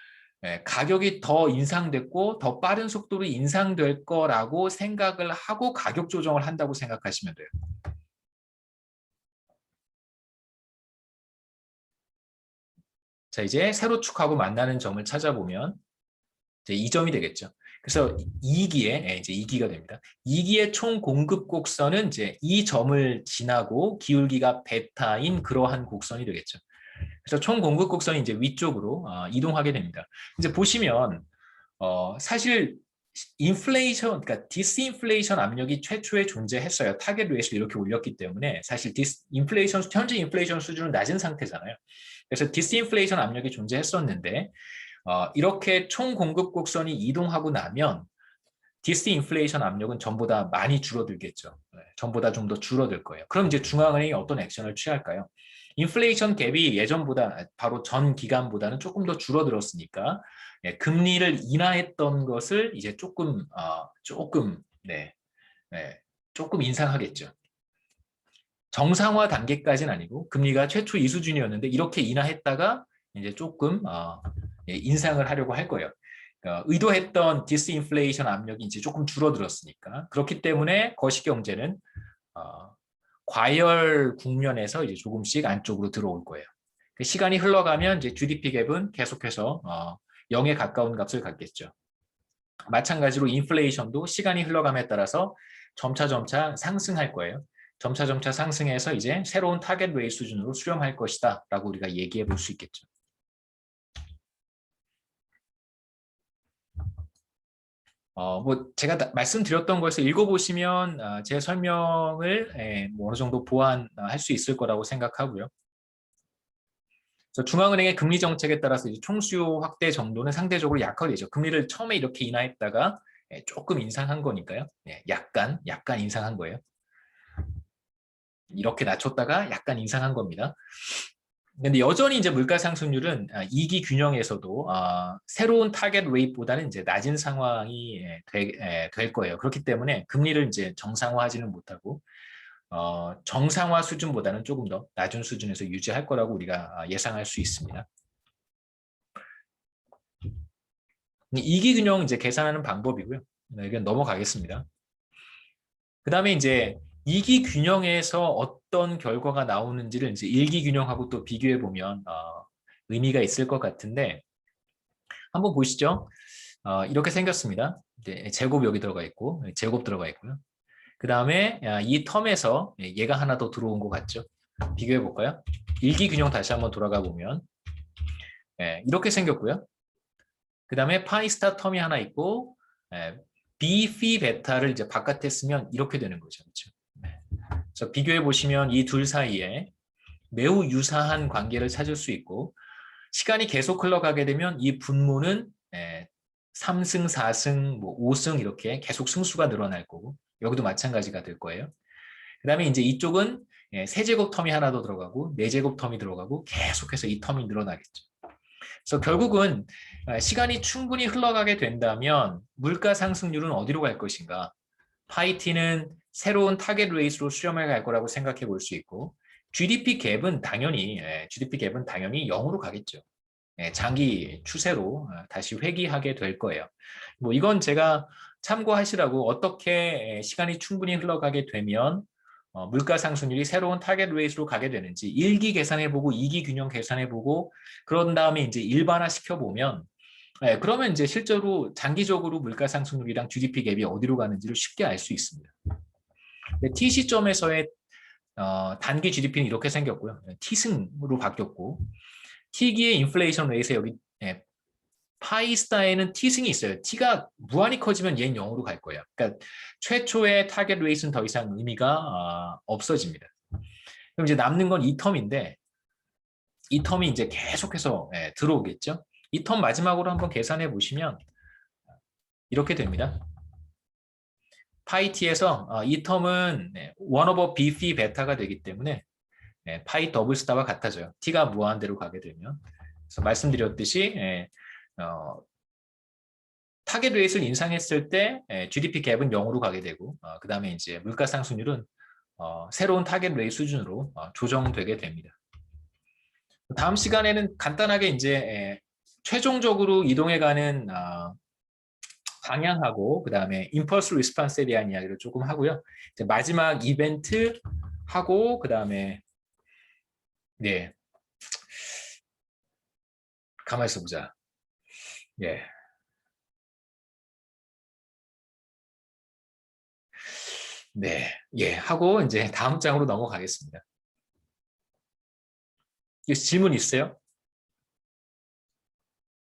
가격이 더 인상됐고 더 빠른 속도로 인상될 거라고 생각을 하고 가격 조정을 한다고 생각하시면 돼요. 자, 이제 세로축하고 만나는 점을 찾아보면 이제 이 점이 되겠죠. 그래서 2기에 이제 2기가 됩니다. 2기의 총 공급 곡선은 이제 이 점을 지나고 기울기가 베타인 그러한 곡선이 되겠죠. 그래서 총 공급 곡선이 이제 위쪽으로 이동하게 됩니다. 이제 보시면 사실 인플레이션, 그러니까 디스인플레이션 압력이 최초에 존재했어요. 타겟 레이트를 이렇게 올렸기 때문에 사실 현재 인플레이션 수준은 낮은 상태잖아요. 그래서 디스인플레이션 압력이 존재했었는데 이렇게 총 공급 곡선이 이동하고 나면 디스인플레이션 압력은 전보다 많이 줄어들겠죠. 전보다 좀 더 줄어들 거예요. 그럼 이제 중앙은행이 어떤 액션을 취할까요? 인플레이션 갭이 예전보다 바로 전 기간보다는 조금 더 줄어들었으니까 금리를 인하했던 것을 이제 조금 조금 인상하겠죠. 정상화 단계까지는 아니고 금리가 최초 이 수준이었는데 이렇게 인하했다가 이제 조금 인상을 하려고 할 거예요. 의도했던 디스인플레이션 압력이 이제 조금 줄어들었으니까 그렇기 때문에 거시경제는 과열 국면에서 이제 조금씩 안쪽으로 들어올 거예요. 시간이 흘러가면 이제 GDP 갭은 계속해서 0에 가까운 값을 갖겠죠. 마찬가지로 인플레이션도 시간이 흘러감에 따라서 점차 상승할 거예요. 점차 상승해서 이제 새로운 타겟 레이트 수준으로 수렴할 것이다 라고 우리가 얘기해 볼 수 있겠죠. 뭐 제가 말씀드렸던 것을 읽어보시면 제 설명을 뭐 어느 정도 보완할 수 있을 거라고 생각하고요. 그래서 중앙은행의 금리 정책에 따라서 이제 총수요 확대 정도는 상대적으로 약화되죠. 금리를 처음에 이렇게 인하했다가 조금 인상한 거니까요. 약간 인상한 거예요. 이렇게 낮췄다가 약간 인상한 겁니다. 근데 여전히 이제 물가 상승률은 2기 균형에서도 새로운 타겟 레이트보다는 이제 낮은 상황이 될 거예요. 그렇기 때문에 금리를 이제 정상화하지는 못하고 정상화 수준보다는 조금 더 낮은 수준에서 유지할 거라고 우리가 예상할 수 있습니다. 2기 균형 이제 계산하는 방법이고요. 이건 넘어가겠습니다. 그 다음에 이제 2기 균형에서 어떤 결과가 나오는지를 이제 1기 균형하고 또 비교해 보면 의미가 있을 것 같은데 한번 보시죠. 이렇게 생겼습니다. 이제 제곱 여기 들어가 있고 제곱 들어가 있고요. 그 다음에 이 텀에서 얘가 하나 더 들어온 것 같죠. 비교해 볼까요? 일기균형 다시 한번 돌아가 보면 이렇게 생겼고요. 그 다음에 파이스타 텀이 하나 있고 B, phi, 베타를 이제 바깥에 쓰면 이렇게 되는 거죠. 그렇죠? 그래서 비교해 보시면 이 둘 사이에 매우 유사한 관계를 찾을 수 있고 시간이 계속 흘러가게 되면 이 분모는 3승, 4승, 뭐 5승 이렇게 계속 승수가 늘어날 거고 여기도 마찬가지가 될 거예요. 그 다음에 이제 이쪽은 세제곱 텀이 하나 더 들어가고 네제곱 텀이 들어가고 계속해서 이 텀이 늘어나겠죠. 그래서 결국은 시간이 충분히 흘러가게 된다면 물가 상승률은 어디로 갈 것인가? 파이 t는 새로운 타겟 레이스로 수렴해 갈 거라고 생각해 볼 수 있고 GDP 갭은 당연히 0으로 가겠죠. 장기 추세로 다시 회귀하게 될 거예요. 뭐 이건 제가 참고하시라고 어떻게 시간이 충분히 흘러가게 되면 물가 상승률이 새로운 타겟 레이스로 가게 되는지 1기 계산해보고 2기 균형 계산해보고 그런 다음에 이제 일반화 시켜보면 그러면 이제 실제로 장기적으로 물가 상승률이랑 GDP 갭이 어디로 가는지를 쉽게 알 수 있습니다. T 시점에서의 단기 GDP는 이렇게 생겼고요. T승으로 바뀌었고 T기의 인플레이션 레이트에 여기 파이스타에는 T승이 있어요. T가 무한히 커지면 얘는 0으로 갈 거예요. 그러니까 최초의 타겟 레이트는 더 이상 의미가 없어집니다. 그럼 이제 남는 건 이 텀인데 이 텀이 이제 계속해서 들어오겠죠. 이 텀 마지막으로 한번 계산해 보시면 이렇게 됩니다. 파이 t에서 이 텀은 1 over b phi 베타가 되기 때문에 파이 더블 스타와 같아져요. t가 무한대로 가게 되면. 그래서 말씀드렸듯이 타겟 레이트를 인상했을 때 GDP 갭은 0으로 가게 되고 그 다음에 이제 물가 상승률은 새로운 타겟 레이트 수준으로 조정되게 됩니다. 다음 시간에는 간단하게 이제 최종적으로 이동해가는 방향하고 그 다음에 임펄스 리스판스에 대한 이야기를 조금 하고요. 이제 마지막 이벤트 하고 그 다음에 가만 있어 보자. 하고 이제 다음 장으로 넘어가겠습니다. 질문 있어요?